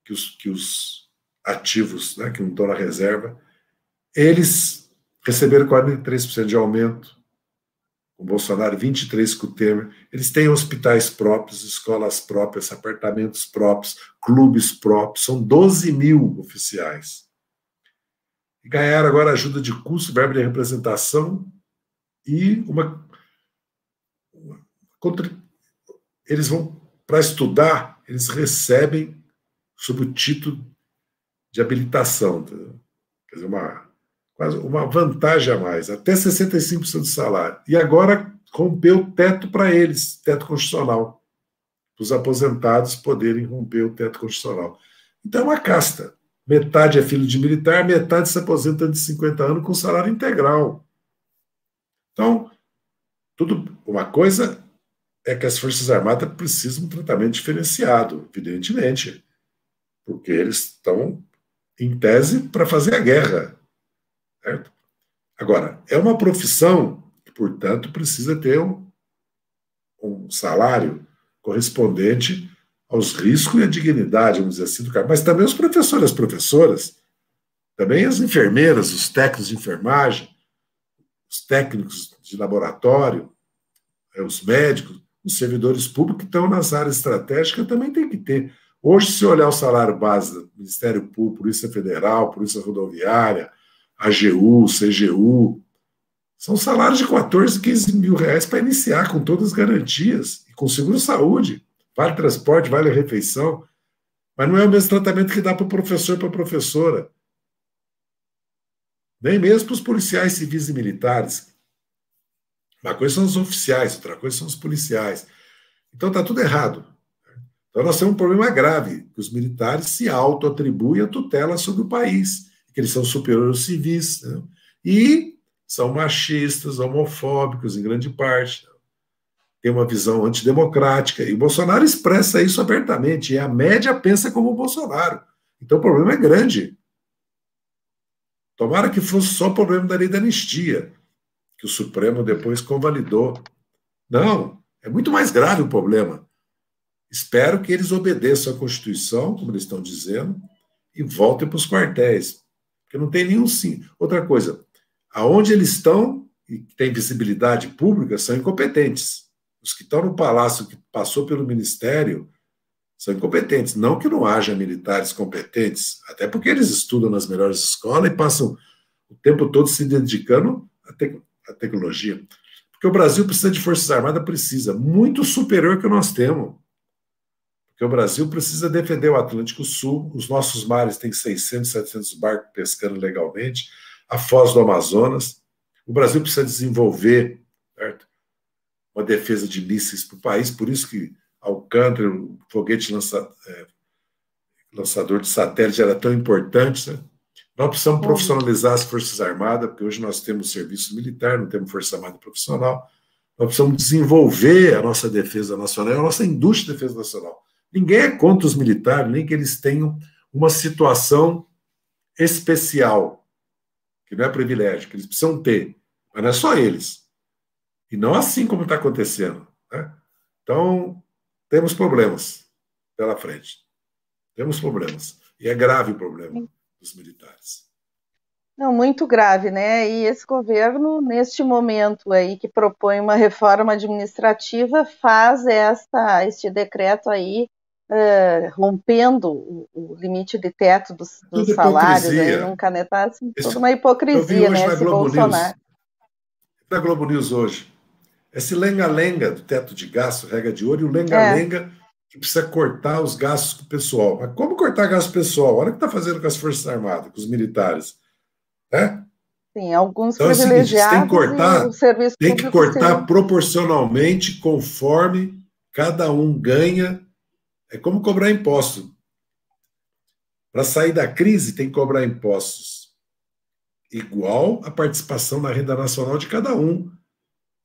que os ativos, né, que não estão na reserva, eles receberam 43% de aumento, com o Bolsonaro, 23% com o Temer, eles têm hospitais próprios, escolas próprias, apartamentos próprios, clubes próprios, são 12 mil oficiais. E ganharam agora ajuda de custo, verba de representação e eles vão, para estudar, eles recebem sob o título de habilitação, entendeu? Quer dizer, quase uma vantagem a mais, até 65% do salário. E agora rompeu o teto para eles, teto constitucional, para os aposentados poderem romper o teto constitucional. Então é uma casta. Metade é filho de militar, metade se aposenta de 50 anos com salário integral. Então, uma coisa é que as Forças Armadas precisam de um tratamento diferenciado, evidentemente, porque eles estão, em tese, para fazer a guerra. Certo? Agora, é uma profissão que, portanto, precisa ter um salário correspondente aos riscos e à dignidade, vamos dizer assim, do cara. Mas também os professores, as professoras, também as enfermeiras, os técnicos de enfermagem, os técnicos de laboratório, os médicos, os servidores públicos que estão nas áreas estratégicas também tem que ter. Hoje, se olhar o salário base do Ministério Público, Polícia Federal, Polícia Rodoviária, AGU, CGU, são salários de 14, 15 mil reais para iniciar, com todas as garantias, e com seguro-saúde, vale transporte, vale refeição, mas não é o mesmo tratamento que dá para o professor e para a professora. Nem mesmo para os policiais civis e militares. Uma coisa são os oficiais, outra coisa são os policiais. Então está tudo errado. Então nós temos um problema grave, que os militares se auto-atribuem a tutela sobre o país, que eles são superiores aos civis, né? E são machistas, homofóbicos, em grande parte. Tem uma visão antidemocrática, e o Bolsonaro expressa isso abertamente, e a média pensa como o Bolsonaro. Então o problema é grande. Tomara que fosse só o problema da lei da anistia, que o Supremo depois convalidou. Não, é muito mais grave o problema. Espero que eles obedeçam à Constituição, como eles estão dizendo, e voltem para os quartéis. Porque não tem nenhum sim. Outra coisa, aonde eles estão e têm visibilidade pública são incompetentes. Os que estão no palácio, que passou pelo ministério, são incompetentes. Não que não haja militares competentes, até porque eles estudam nas melhores escolas e passam o tempo todo se dedicando à tecnologia. Porque o Brasil precisa de Forças Armadas, precisa, muito superior que nós temos. Porque o Brasil precisa defender o Atlântico Sul, os nossos mares têm 600, 700 barcos pescando legalmente, a foz do Amazonas. O Brasil precisa desenvolver, certo, uma defesa de mísseis para o país, por isso que Alcântara, o foguete lançador de satélite era tão importante. Né? Nós precisamos profissionalizar as Forças Armadas, porque hoje nós temos serviço militar, não temos Força Armada profissional. Nós precisamos desenvolver a nossa defesa nacional, a nossa indústria de defesa nacional. Ninguém é contra os militares, nem que eles tenham uma situação especial, que não é privilégio, que eles precisam ter, mas não é só eles. E não assim como está acontecendo. Né? Então, temos problemas pela frente. Temos problemas. E é grave o problema dos militares. Não, muito grave, né? E esse governo, neste momento aí, que propõe uma reforma administrativa, faz este decreto aí, rompendo o limite de teto dos salários, aí, num canetaço, toda uma hipocrisia, né? Esse Bolsonaro. Na Globo News hoje, esse lenga-lenga do teto de gasto, regra de ouro, e o lenga-lenga que precisa cortar os gastos do pessoal. Mas como cortar gasto pessoal? Olha o que está fazendo com as Forças Armadas, com os militares. Né? Sim, alguns então, privilegiados tem que cortar, tem que cortar proporcionalmente conforme cada um ganha. É como cobrar imposto. Para sair da crise, tem que cobrar impostos igual à participação na renda nacional de cada um.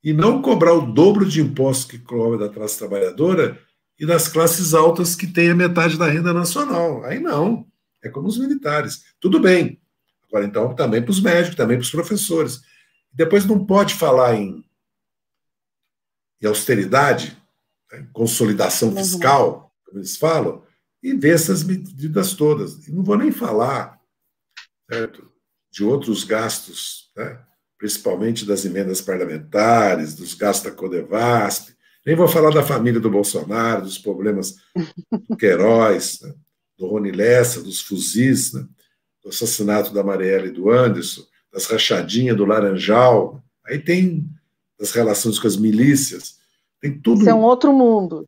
E não cobrar o dobro de impostos que cobra da classe trabalhadora e das classes altas que têm a metade da renda nacional. Aí não. É como os militares. Tudo bem. Agora, então, também para os médicos, também para os professores. Depois não pode falar em austeridade, né, consolidação fiscal, como eles falam, e ver essas medidas todas. E não vou nem falar, certo, de outros gastos, né, principalmente das emendas parlamentares, dos gastos da Codevasp, nem vou falar da família do Bolsonaro, dos problemas do Queiroz, né, do Rony Lessa, dos fuzis, né, do assassinato da Marielle e do Anderson, das rachadinhas do Laranjal, aí tem as relações com as milícias, tem tudo. Isso é um outro mundo.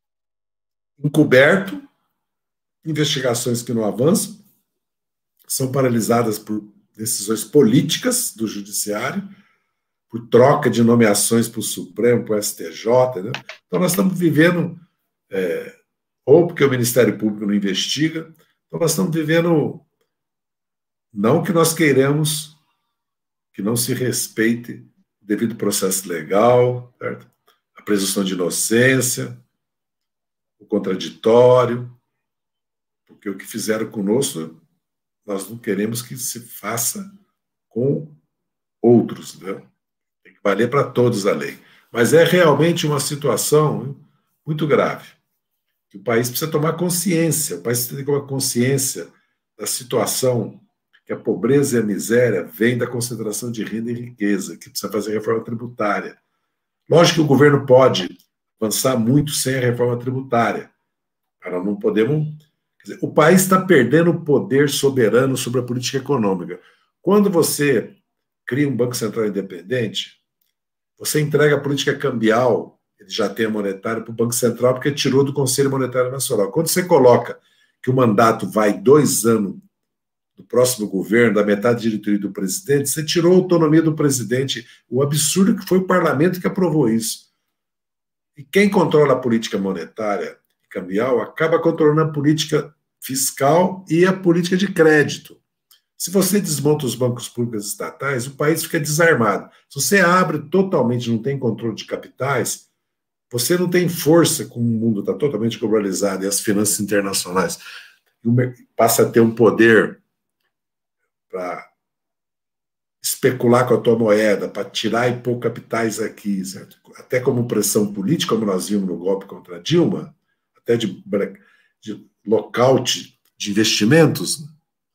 Encoberto, investigações que não avançam, são paralisadas por decisões políticas do Judiciário, por troca de nomeações para o Supremo, para o STJ. Né? Então, nós estamos vivendo, ou porque o Ministério Público não investiga, então nós estamos vivendo, não que nós queiramos que não se respeite o devido processo legal, certo? A presunção de inocência, o contraditório, porque o que fizeram conosco, nós não queremos que se faça com outros, né? Tem que valer para todos a lei. Mas é realmente uma situação muito grave, que o país precisa tomar consciência, o país precisa ter uma consciência da situação que a pobreza e a miséria vêm da concentração de renda e riqueza, que precisa fazer reforma tributária. Lógico que o governo pode avançar muito sem a reforma tributária. Nós não podemos... Quer dizer, o país está perdendo o poder soberano sobre a política econômica. Quando você cria um Banco Central independente, você entrega a política cambial, ele já tem a monetária, para o Banco Central, porque tirou do Conselho Monetário Nacional. Quando você coloca que o mandato vai 2 anos do próximo governo, da metade da diretoria do presidente, você tirou a autonomia do presidente. O absurdo que foi o parlamento que aprovou isso. E quem controla a política monetária e cambial acaba controlando a política fiscal e a política de crédito. Se você desmonta os bancos públicos estatais, o país fica desarmado. Se você abre totalmente, não tem controle de capitais, você não tem força, como o mundo está totalmente globalizado e as finanças internacionais passa a ter um poder para especular com a tua moeda, para tirar e pôr capitais aqui, certo? Até como pressão política, como nós vimos no golpe contra Dilma, até de lockout de investimentos,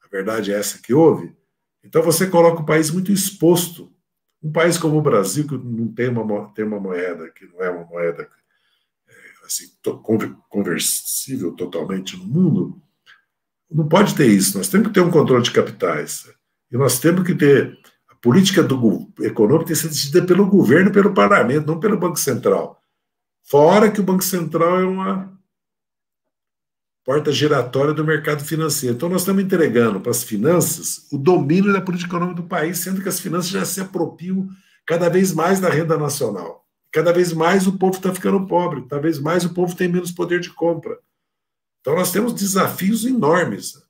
a verdade é essa que houve. Então você coloca o país muito exposto. Um país como o Brasil, que não tem uma moeda, que não é uma moeda assim, conversível totalmente no mundo, não pode ter isso. Nós temos que ter um controle de capitais. E nós temos que ter a política econômica tem que ser decidida pelo governo e pelo parlamento, não pelo Banco Central. Fora que o Banco Central é uma porta giratória do mercado financeiro. Então, nós estamos entregando para as finanças o domínio da política econômica do país, sendo que as finanças já se apropriam cada vez mais da renda nacional. Cada vez mais o povo está ficando pobre, cada vez mais o povo tem menos poder de compra. Então, nós temos desafios enormes.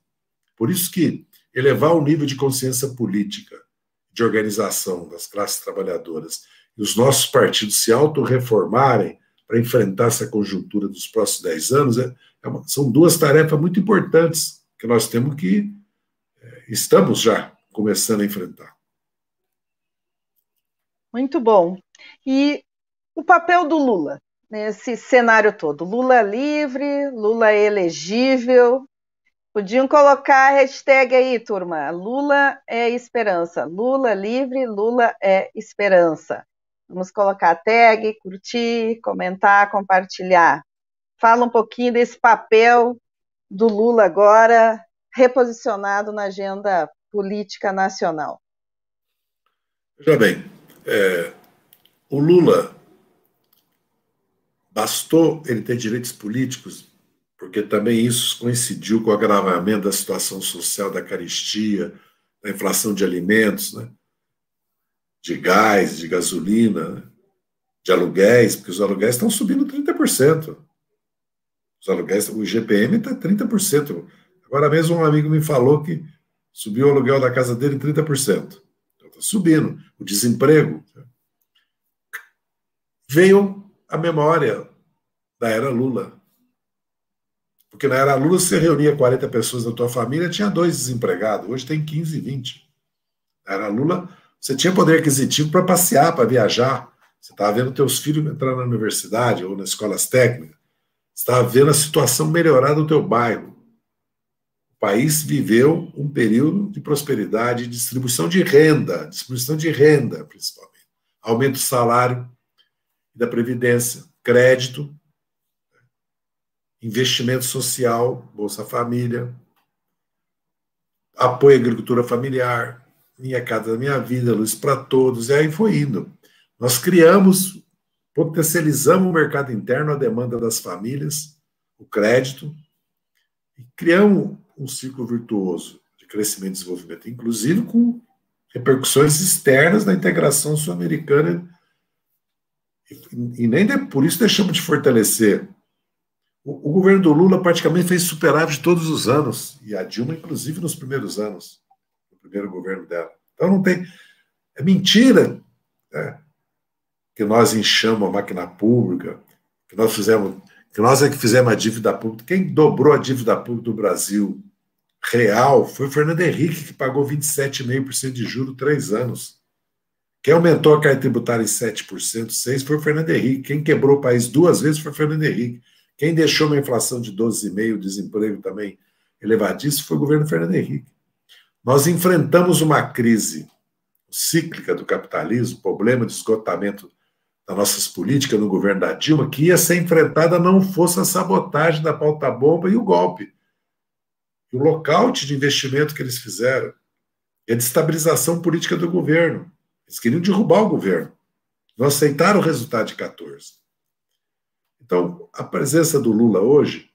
Por isso que elevar o nível de consciência política, de organização das classes trabalhadoras e os nossos partidos se autorreformarem para enfrentar essa conjuntura dos próximos 10 anos, são duas tarefas muito importantes que nós temos que, estamos já começando a enfrentar. Muito bom. E o papel do Lula nesse cenário todo? Lula livre, Lula elegível. Podiam colocar a hashtag aí, turma. Lula é esperança. Lula livre, Lula é esperança. Vamos colocar a tag, curtir, comentar, compartilhar. Fala um pouquinho desse papel do Lula agora reposicionado na agenda política nacional. Veja bem, o Lula bastou ele ter direitos políticos, porque também isso coincidiu com o agravamento da situação social da carestia, da inflação de alimentos, né? De gás, de gasolina, né? De aluguéis, porque os aluguéis estão subindo 30%. Os aluguéis, o IGPM está 30%. Agora mesmo um amigo me falou que subiu o aluguel da casa dele em 30%. Então está subindo. O desemprego. Veio a memória da era Lula. Porque na era Lula você reunia 40 pessoas da tua família, tinha 2 desempregados. Hoje tem 15, 20. Na era Lula, você tinha poder aquisitivo para passear, para viajar. Você estava vendo teus filhos entrar na universidade ou nas escolas técnicas. Você estava vendo a situação melhorar do teu bairro. O país viveu um período de prosperidade, distribuição de renda, principalmente. Aumento do salário e da previdência, crédito, investimento social, Bolsa Família, apoio à agricultura familiar, Minha Casa Minha Vida, Luz para Todos, e aí foi indo. Nós criamos, potencializamos o mercado interno, a demanda das famílias, o crédito, e criamos um ciclo virtuoso de crescimento e desenvolvimento, inclusive com repercussões externas na integração sul-americana, e nem por isso deixamos de fortalecer. O governo do Lula praticamente fez superávit todos os anos, e a Dilma, inclusive, nos primeiros anos, no primeiro governo dela. Então não tem... É mentira, né, que nós inchamos a máquina pública, que nós é que fizemos a dívida pública. Quem dobrou a dívida pública do Brasil real foi o Fernando Henrique, que pagou 27,5% de juros 3 anos. Quem aumentou a carga tributária em 7%, 6%, foi o Fernando Henrique. Quem quebrou o país 2 vezes foi o Fernando Henrique. Quem deixou uma inflação de 12,5%, desemprego também elevadíssimo, foi o governo Fernando Henrique. Nós enfrentamos uma crise cíclica do capitalismo, problema de esgotamento das nossas políticas no governo da Dilma, que ia ser enfrentada não fosse a sabotagem da pauta-bomba e o golpe. E o lockout de investimento que eles fizeram, e a destabilização política do governo. Eles queriam derrubar o governo. Não aceitaram o resultado de 14. Então, a presença do Lula hoje,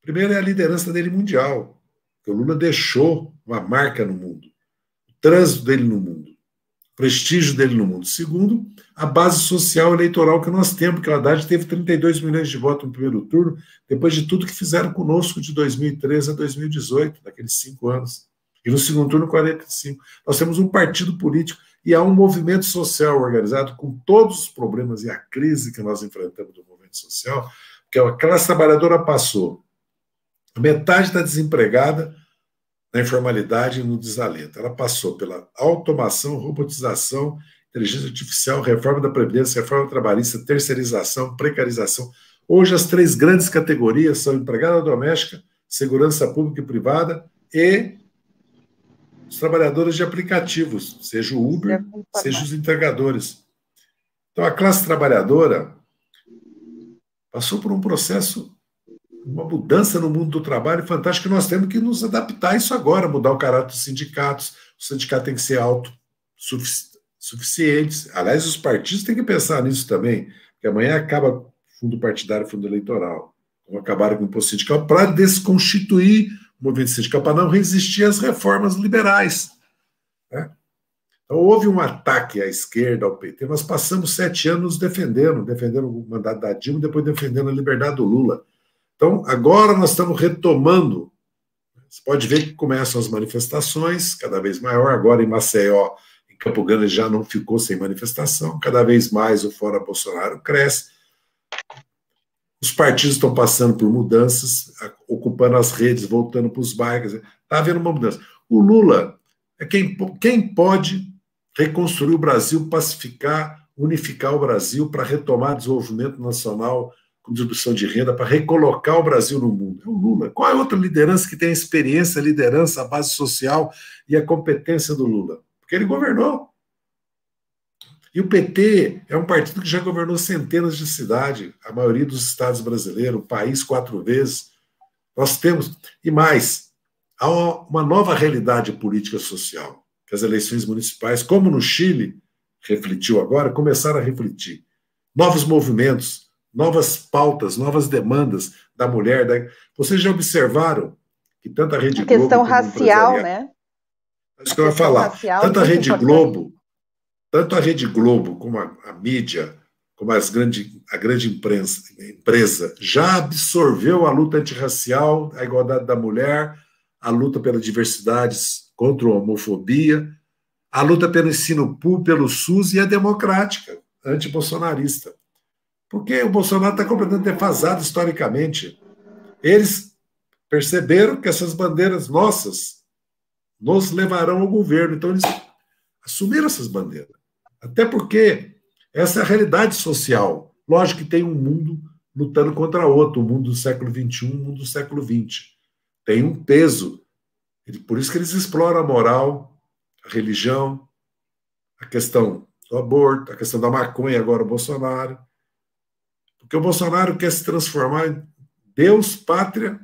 primeiro é a liderança dele mundial, porque o Lula deixou uma marca no mundo, o trânsito dele no mundo, o prestígio dele no mundo. Segundo, a base social eleitoral que nós temos, porque o Haddad teve 32 milhões de votos no primeiro turno, depois de tudo que fizeram conosco de 2013 a 2018, naqueles 5 anos. E no segundo turno, 45. Nós temos um partido político e há um movimento social organizado com todos os problemas e a crise que nós enfrentamos do movimento social, que a classe trabalhadora passou. Metade está desempregada, na informalidade e no desalento. Ela passou pela automação, robotização, inteligência artificial, reforma da Previdência, reforma trabalhista, terceirização, precarização. Hoje, as 3 grandes categorias são empregada doméstica, segurança pública e privada e os trabalhadores de aplicativos, seja o Uber, seja os entregadores. Então, a classe trabalhadora passou por um processo, uma mudança no mundo do trabalho fantástico, que nós temos que nos adaptar a isso agora, mudar o caráter dos sindicatos. O sindicato tem que ser autossuficiente. Aliás, os partidos têm que pensar nisso também, porque amanhã acaba fundo partidário, fundo eleitoral, como acabaram com o imposto sindical, para desconstituir o movimento sindical, para não resistir às reformas liberais. Né? Então, houve um ataque à esquerda, ao PT. Nós passamos 7 anos defendendo o mandato da Dilma, depois defendendo a liberdade do Lula. Então, agora nós estamos retomando. Você pode ver que começam as manifestações, cada vez maior. Agora em Maceió, em Campo Grande, já não ficou sem manifestação. Cada vez mais o Fora Bolsonaro cresce. Os partidos estão passando por mudanças, ocupando as redes, voltando para os bairros. Está havendo uma mudança. O Lula é quem pode reconstruir o Brasil, pacificar, unificar o Brasil para retomar desenvolvimento nacional, com distribuição de renda, para recolocar o Brasil no mundo. É o Lula. Qual é a outra liderança que tem a experiência, a liderança, a base social e a competência do Lula? Porque ele governou. E o PT é um partido que já governou centenas de cidades, a maioria dos estados brasileiros, o país 4 vezes. Nós temos, e mais, há uma nova realidade política social, que as eleições municipais, como no Chile, refletiu agora, começaram a refletir. Novos movimentos, novas pautas, novas demandas da mulher. Vocês já observaram que tanto a Rede Globo... A questão racial, né? É isso que eu ia falar. Tanto a Rede Globo... Tanto a Rede Globo como a mídia, como a grande empresa, já absorveu a luta antirracial, a igualdade da mulher, a luta pela diversidade contra a homofobia, a luta pelo ensino público, pelo SUS e a democrática, antibolsonarista. Porque o Bolsonaro está completamente defasado historicamente. Eles perceberam que essas bandeiras nossas nos levarão ao governo, então eles assumiram essas bandeiras. Até porque essa é a realidade social. Lógico que tem um mundo lutando contra outro, o mundo do século XXI, o mundo do século XX. Tem um peso. Por isso que eles exploram a moral, a religião, a questão do aborto, a questão da maconha, agora o Bolsonaro. Porque o Bolsonaro quer se transformar em Deus, pátria.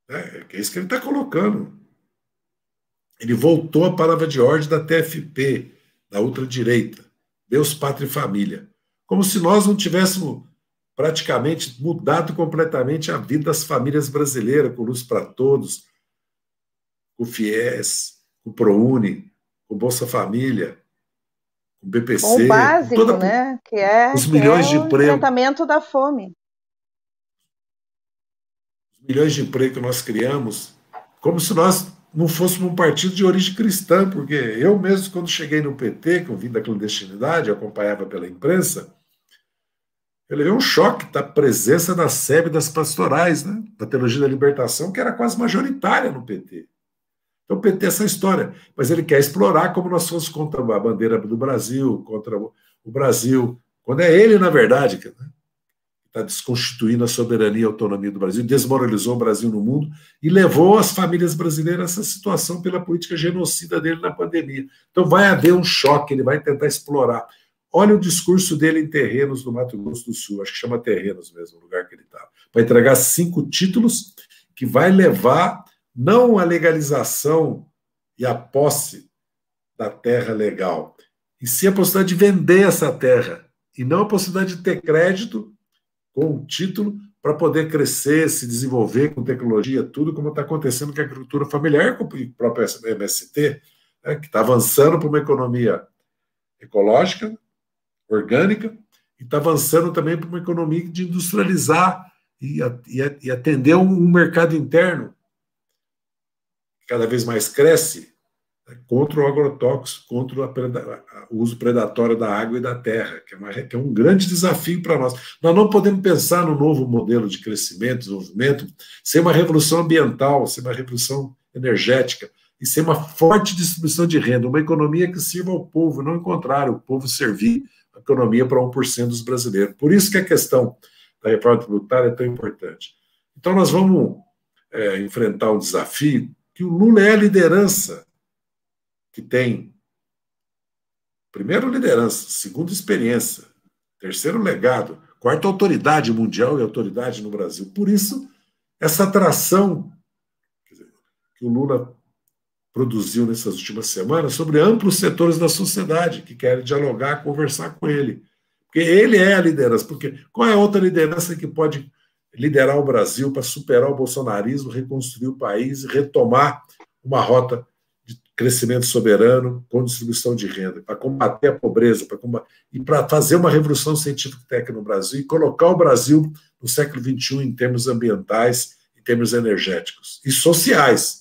É isso que ele está colocando. Ele voltou à palavra de ordem da TFP, da ultradireita, Deus, Pátria e Família. Como se nós não tivéssemos praticamente mudado completamente a vida das famílias brasileiras, com Luz para Todos, com o FIES, com o ProUni, com o Bolsa Família, com o BPC. Com o básico, né? Que é, os milhões de empregos, o tratamento da fome. Os milhões de empregos que nós criamos, como se nós não fôssemos um partido de origem cristã, porque eu mesmo, quando cheguei no PT, que eu vim da clandestinidade, eu acompanhava pela imprensa, eu levei um choque da presença da SEB das pastorais, né, da Teologia da Libertação, que era quase majoritária no PT. Então o PT é essa história, mas ele quer explorar como nós fomos contra a bandeira do Brasil, contra o Brasil, quando é ele, na verdade, que está desconstituindo a soberania e a autonomia do Brasil, desmoralizou o Brasil no mundo e levou as famílias brasileiras a essa situação pela política genocida dele na pandemia. Então vai haver um choque, ele vai tentar explorar. Olha o discurso dele em Terrenos, do Mato Grosso do Sul, acho que chama Terrenos mesmo, o lugar que ele está. Vai entregar 5 títulos que vai levar não a legalização e a posse da terra legal, e sim a possibilidade de vender essa terra, e não a possibilidade de ter crédito com o título para poder crescer, se desenvolver com tecnologia, tudo como está acontecendo com a agricultura familiar, com o próprio MST, né, que está avançando para uma economia ecológica, orgânica, e está avançando também para uma economia de industrializar e atender um mercado interno que cada vez mais cresce, contra o agrotóxico, contra o uso predatório da água e da terra, que é um grande desafio para nós. Nós não podemos pensar no novo modelo de crescimento, desenvolvimento, sem uma revolução ambiental, sem uma revolução energética, e sem uma forte distribuição de renda, uma economia que sirva ao povo, não o contrário, o povo servir a economia para 1% dos brasileiros. Por isso que a questão da reforma tributária é tão importante. Então, nós vamos enfrentar um desafio que o Lula é a liderança que tem, primeiro, liderança, segundo, experiência, terceiro, legado, quarto, autoridade mundial e autoridade no Brasil. Por isso, essa atração que o Lula produziu nessas últimas semanas sobre amplos setores da sociedade que querem dialogar, conversar com ele. Porque ele é a liderança. Porque qual é a outra liderança que pode liderar o Brasil para superar o bolsonarismo, reconstruir o país e retomar uma rota de crescimento soberano com distribuição de renda, para combater a pobreza, e para fazer uma revolução científica e técnica no Brasil e colocar o Brasil no século XXI em termos ambientais, em termos energéticos e sociais.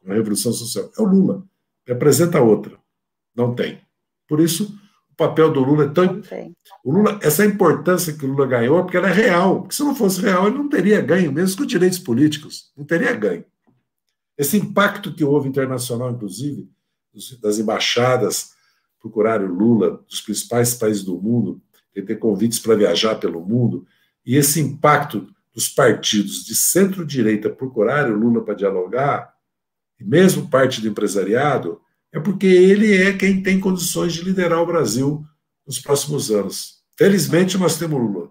Uma revolução social. É o Lula. Representa outra. Não tem. Por isso, o papel do Lula é tão... O Lula, essa importância que o Lula ganhou, porque ela é real. Porque se não fosse real, ele não teria ganho, mesmo com direitos políticos. Não teria ganho. Esse impacto que houve internacional, inclusive, das embaixadas procurarem o Lula, dos principais países do mundo, ter convites para viajar pelo mundo, e esse impacto dos partidos de centro-direita procurarem o Lula para dialogar, e mesmo parte do empresariado, é porque ele é quem tem condições de liderar o Brasil nos próximos anos. Felizmente, nós temos Lula.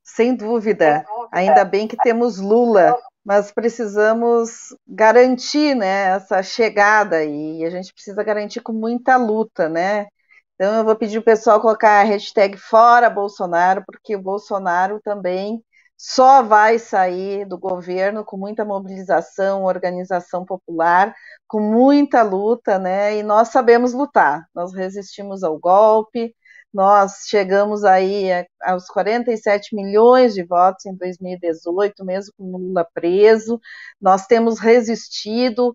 Sem dúvida. Ainda bem que temos Lula, mas precisamos garantir, né, essa chegada, e a gente precisa garantir com muita luta, né? Então eu vou pedir o pessoal colocar a hashtag Fora Bolsonaro, porque o Bolsonaro também só vai sair do governo com muita mobilização, organização popular, com muita luta, né? E nós sabemos lutar, nós resistimos ao golpe, nós chegamos aí aos 47 milhões de votos em 2018, mesmo com Lula preso, nós temos resistido,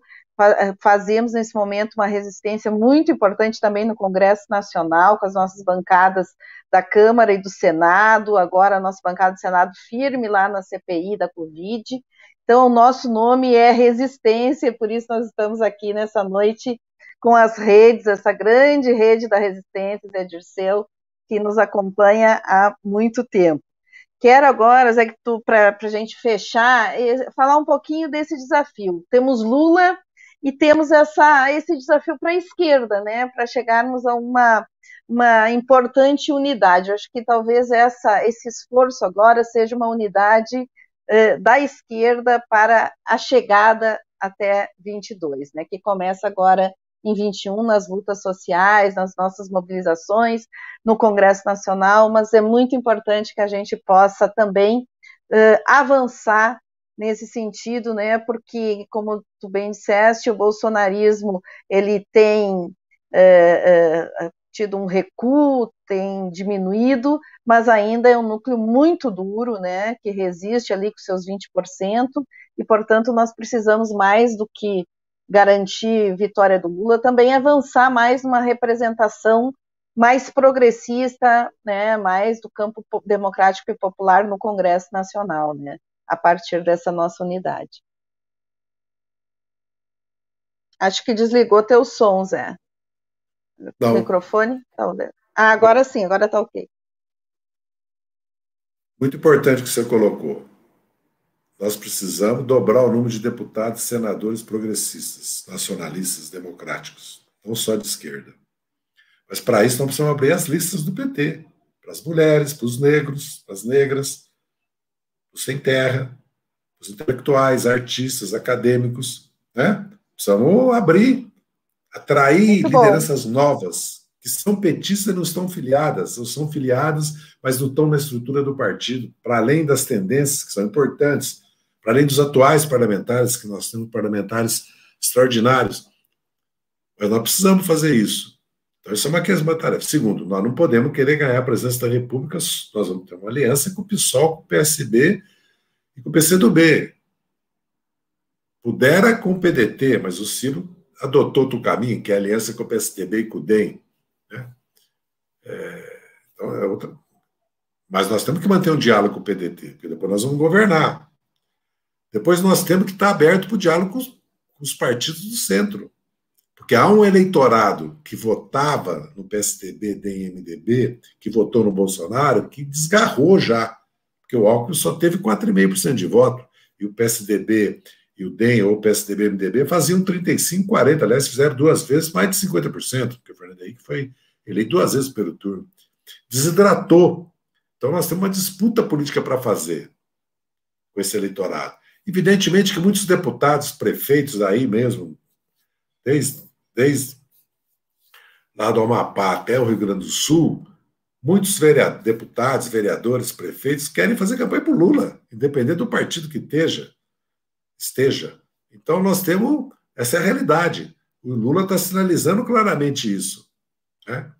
fazemos nesse momento uma resistência muito importante também no Congresso Nacional, com as nossas bancadas da Câmara e do Senado, agora a nossa bancada do Senado firme lá na CPI da Covid. Então, o nosso nome é Resistência, e por isso nós estamos aqui nessa noite com as redes, essa grande rede da Resistência, Zé Dirceu, que nos acompanha há muito tempo. Quero agora, Zé, para a gente fechar, falar um pouquinho desse desafio. Temos Lula e temos esse desafio para a esquerda, né, para chegarmos a uma importante unidade. Eu acho que talvez esse esforço agora seja uma unidade da esquerda para a chegada até 22, né, que começa agora em 21, nas lutas sociais, nas nossas mobilizações, no Congresso Nacional, mas é muito importante que a gente possa também avançar nesse sentido, né, porque, como tu bem disseste, o bolsonarismo, ele tem tido um recuo, tem diminuído, mas ainda é um núcleo muito duro, né, que resiste ali com seus 20%, e, portanto, nós precisamos mais do que garantir vitória do Lula, também avançar mais numa representação mais progressista, né, mais do campo democrático e popular no Congresso Nacional, né, a partir dessa nossa unidade. Acho que desligou teu som, Zé. Não. O microfone? Agora sim, agora está ok. Muito importante o que você colocou. Nós precisamos dobrar o número de deputados e senadores progressistas, nacionalistas, democráticos, não só de esquerda. Mas para isso nós precisamos abrir as listas do PT, para as mulheres, para os negros, para as negras, para os sem terra, para os intelectuais, artistas, acadêmicos, né? Precisamos abrir, atrair lideranças novas, que são petistas e não estão filiadas, ou são filiadas, mas não estão na estrutura do partido, para além das tendências que são importantes, para além dos atuais parlamentares, que nós temos parlamentares extraordinários. Mas nós precisamos fazer isso. Então, isso é uma tarefa. Segundo, nós não podemos querer ganhar a presidência da República, nós vamos ter uma aliança com o PSOL, com o PSB e com o PCdoB. pudera com o PDT, mas o Ciro adotou outro caminho, que é a aliança com o PSDB e com o DEM. Né? Então, é outra. Mas nós temos que manter um diálogo com o PDT, porque depois nós vamos governar. Depois nós temos que estar aberto para o diálogo com os partidos do centro. Porque há um eleitorado que votava no PSDB, DEM e MDB, que votou no Bolsonaro, que desgarrou já. Porque o Alckmin só teve 4,5% de voto. E o PSDB e o DEM, ou o PSDB e o MDB, faziam 35%, 40%. Aliás, fizeram 2 vezes mais de 50%, porque o Fernando Henrique foi eleito 2 vezes pelo turno. Desidratou. Então nós temos uma disputa política para fazer com esse eleitorado. Evidentemente que muitos deputados, prefeitos aí mesmo, desde lá do Amapá até o Rio Grande do Sul, muitos deputados, vereadores, prefeitos querem fazer campanha por Lula, independente do partido que esteja. Então nós temos, essa é a realidade. O Lula está sinalizando claramente isso. Né?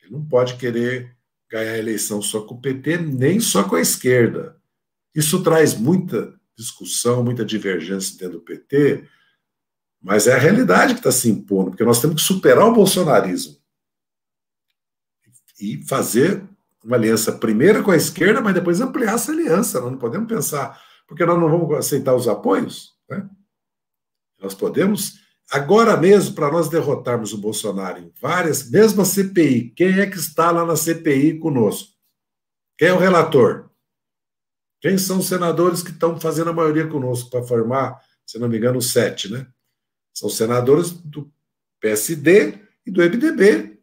Ele não pode querer ganhar a eleição só com o PT, nem só com a esquerda. Isso traz muita discussão, muita divergência dentro do PT, mas é a realidade que está se impondo, porque nós temos que superar o bolsonarismo e fazer uma aliança primeiro com a esquerda, mas depois ampliar essa aliança. Nós não podemos pensar, porque nós não vamos aceitar os apoios. Né? Nós podemos, agora mesmo, para nós derrotarmos o Bolsonaro em várias, mesmo a CPI, quem é que está lá na CPI conosco? Quem é o relator? Quem são os senadores que estão fazendo a maioria conosco para formar, se não me engano, 7, né? São senadores do PSD e do MDB.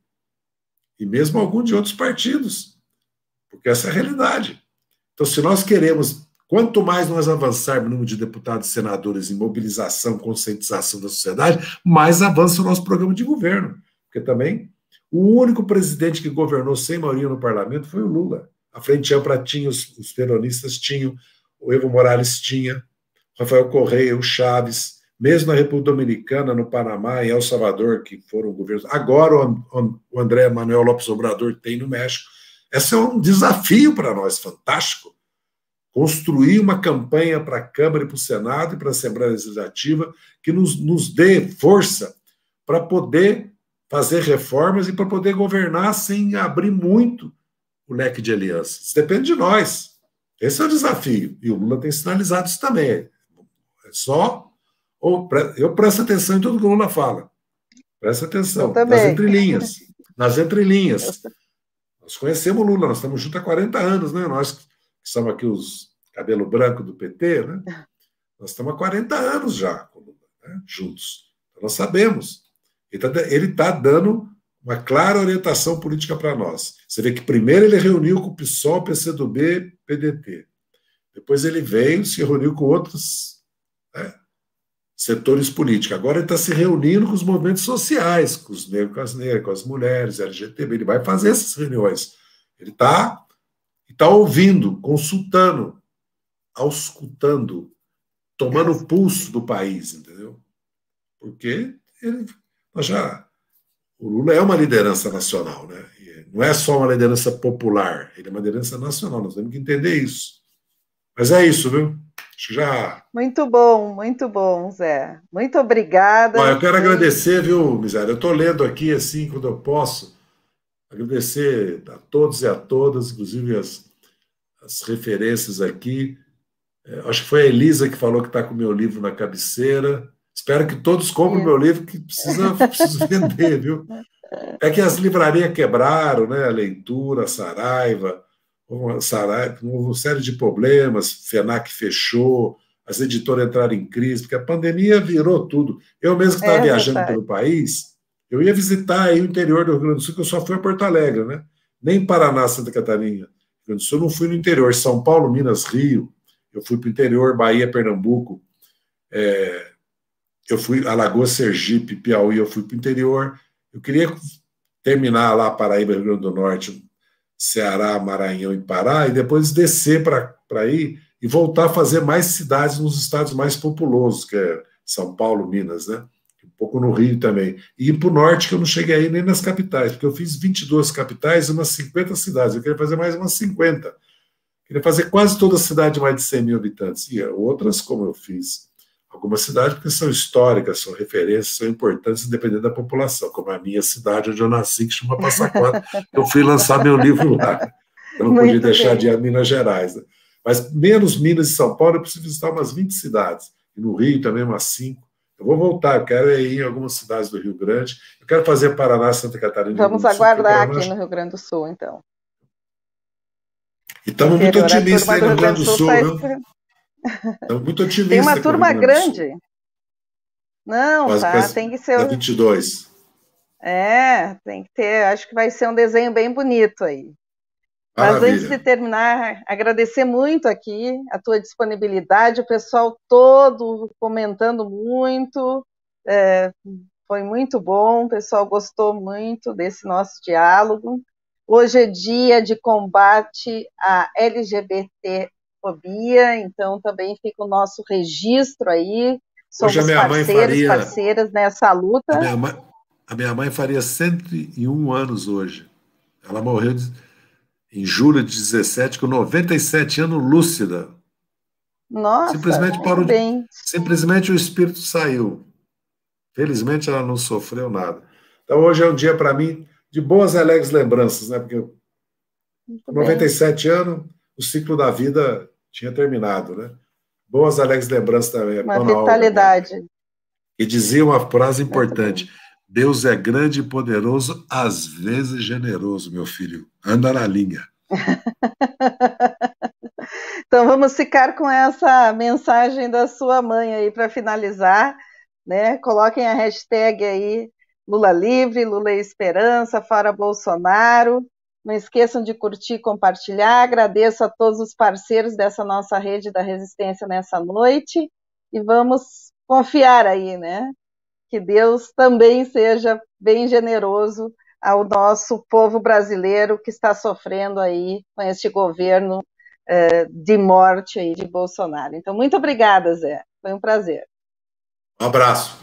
E mesmo alguns de outros partidos. Porque essa é a realidade. Então, se nós queremos, quanto mais nós avançarmos no número de deputados e senadores em mobilização, conscientização da sociedade, mais avança o nosso programa de governo. Porque também o único presidente que governou sem maioria no parlamento foi o Lula. A Frente Ampla tinha, os peronistas tinham, o Evo Morales tinha, Rafael Correia, o Chaves, mesmo na República Dominicana, no Panamá e El Salvador, que foram governos. Agora o André Manuel Lopes Obrador tem no México. Esse é um desafio para nós, fantástico. Construir uma campanha para a Câmara e para o Senado e para a Assembleia Legislativa que nos dê força para poder fazer reformas e para poder governar sem abrir muito o leque de alianças. Isso depende de nós. Esse é o desafio. E o Lula tem sinalizado isso também. É só... Eu presto atenção em tudo que o Lula fala. Presta atenção. Nas entrelinhas. Nas entrelinhas. Nós conhecemos o Lula, nós estamos juntos há 40 anos, né? Nós que somos aqui os cabelo branco do PT, né? Nós estamos há 40 anos já com o Lula, né? Juntos. Então nós sabemos. Ele está dando uma clara orientação política para nós. Você vê que primeiro ele reuniu com o PSOL, PCdoB, PDT. Depois ele veio, se reuniu com outros, né, setores políticos. Agora ele está se reunindo com os movimentos sociais, com os negros, com as negras, com as mulheres, LGTB. Ele vai fazer essas reuniões. Ele está ouvindo, consultando, auscultando, tomando o pulso do país, entendeu? Porque o Lula é uma liderança nacional, né? E não é só uma liderança popular, ele é uma liderança nacional, nós temos que entender isso. Mas é isso, viu? Muito bom, Zé. Muito obrigada. Eu quero agradecer, viu, Miséria? Eu estou lendo aqui, assim, quando eu posso, agradecer a todos e a todas, inclusive as referências aqui. Acho que foi a Elisa que falou que está com o meu livro na cabeceira. Espero que todos comprem o meu livro, que preciso vender, viu? É que as livrarias quebraram, né? A Leitura, a Saraiva, uma série de problemas, FENAC fechou, as editoras entraram em crise, porque a pandemia virou tudo. Eu mesmo que estava viajando pelo país, eu ia visitar aí o interior do Rio Grande do Sul, que eu só fui a Porto Alegre, né? Nem Paraná, Santa Catarina, Rio Grande do Sul, eu não fui no interior. São Paulo, Minas, Rio, eu fui para o interior, Bahia, Pernambuco, eu fui Alagoas, Sergipe, Piauí, eu fui para o interior. Eu queria terminar lá Paraíba, Rio Grande do Norte, Ceará, Maranhão e Pará, e depois descer para ir e voltar a fazer mais cidades nos estados mais populosos, que é São Paulo, Minas, né? Um pouco no Rio também. E ir para o norte, que eu não cheguei aí nem nas capitais, porque eu fiz 22 capitais e umas 50 cidades. Eu queria fazer mais umas 50. Queria fazer quase toda a cidade de mais de 100 mil habitantes. E outras, como eu fiz Algumas cidades, porque são históricas, são referências, são importantes, independente da população, como a minha cidade, onde eu nasci, que chama Passa Quatro. Eu fui lançar meu livro lá. Eu não podia deixar de ir a Minas Gerais. Né? Mas menos Minas e São Paulo, eu preciso visitar umas 20 cidades. E no Rio também umas 5. Eu vou voltar, eu quero ir em algumas cidades do Rio Grande. Eu quero fazer Paraná, Santa Catarina. Vamos aguardar aqui no Rio Grande do Sul, então. E estamos muito otimistas aí no Rio Grande do Sul, viu? Estamos muito otimistas. Tem uma turma grande. Não, tá, tem que ser... 22. Tem que ter, acho que vai ser um desenho bem bonito aí. Maravilha. Mas antes de terminar, agradecer muito aqui a tua disponibilidade, o pessoal todo comentando muito, foi muito bom, o pessoal gostou muito desse nosso diálogo. Hoje é dia de combate à LGBTfobia, então também fica o nosso registro aí, somos parceiras nessa luta. A minha mãe faria 101 anos hoje, ela morreu em julho de 17, com 97 anos, lúcida. Nossa, simplesmente parou bem. Simplesmente o espírito saiu. Felizmente ela não sofreu nada. Então hoje é um dia para mim de boas e alegres lembranças, né? Porque com 97 anos o ciclo da vida tinha terminado, né? Boas e alegres lembranças também. Uma vitalidade. E dizia uma frase importante: Deus é grande e poderoso, às vezes generoso, meu filho. Anda na linha. Então vamos ficar com essa mensagem da sua mãe aí para finalizar, né? Coloquem a hashtag aí Lula Livre, Lula Esperança, fora Bolsonaro. Não esqueçam de curtir e compartilhar. Agradeço a todos os parceiros dessa nossa rede da resistência nessa noite e vamos confiar aí, né? Que Deus também seja bem generoso ao nosso povo brasileiro que está sofrendo aí com este governo de morte aí de Bolsonaro. Então, muito obrigada, Zé. Foi um prazer. Um abraço.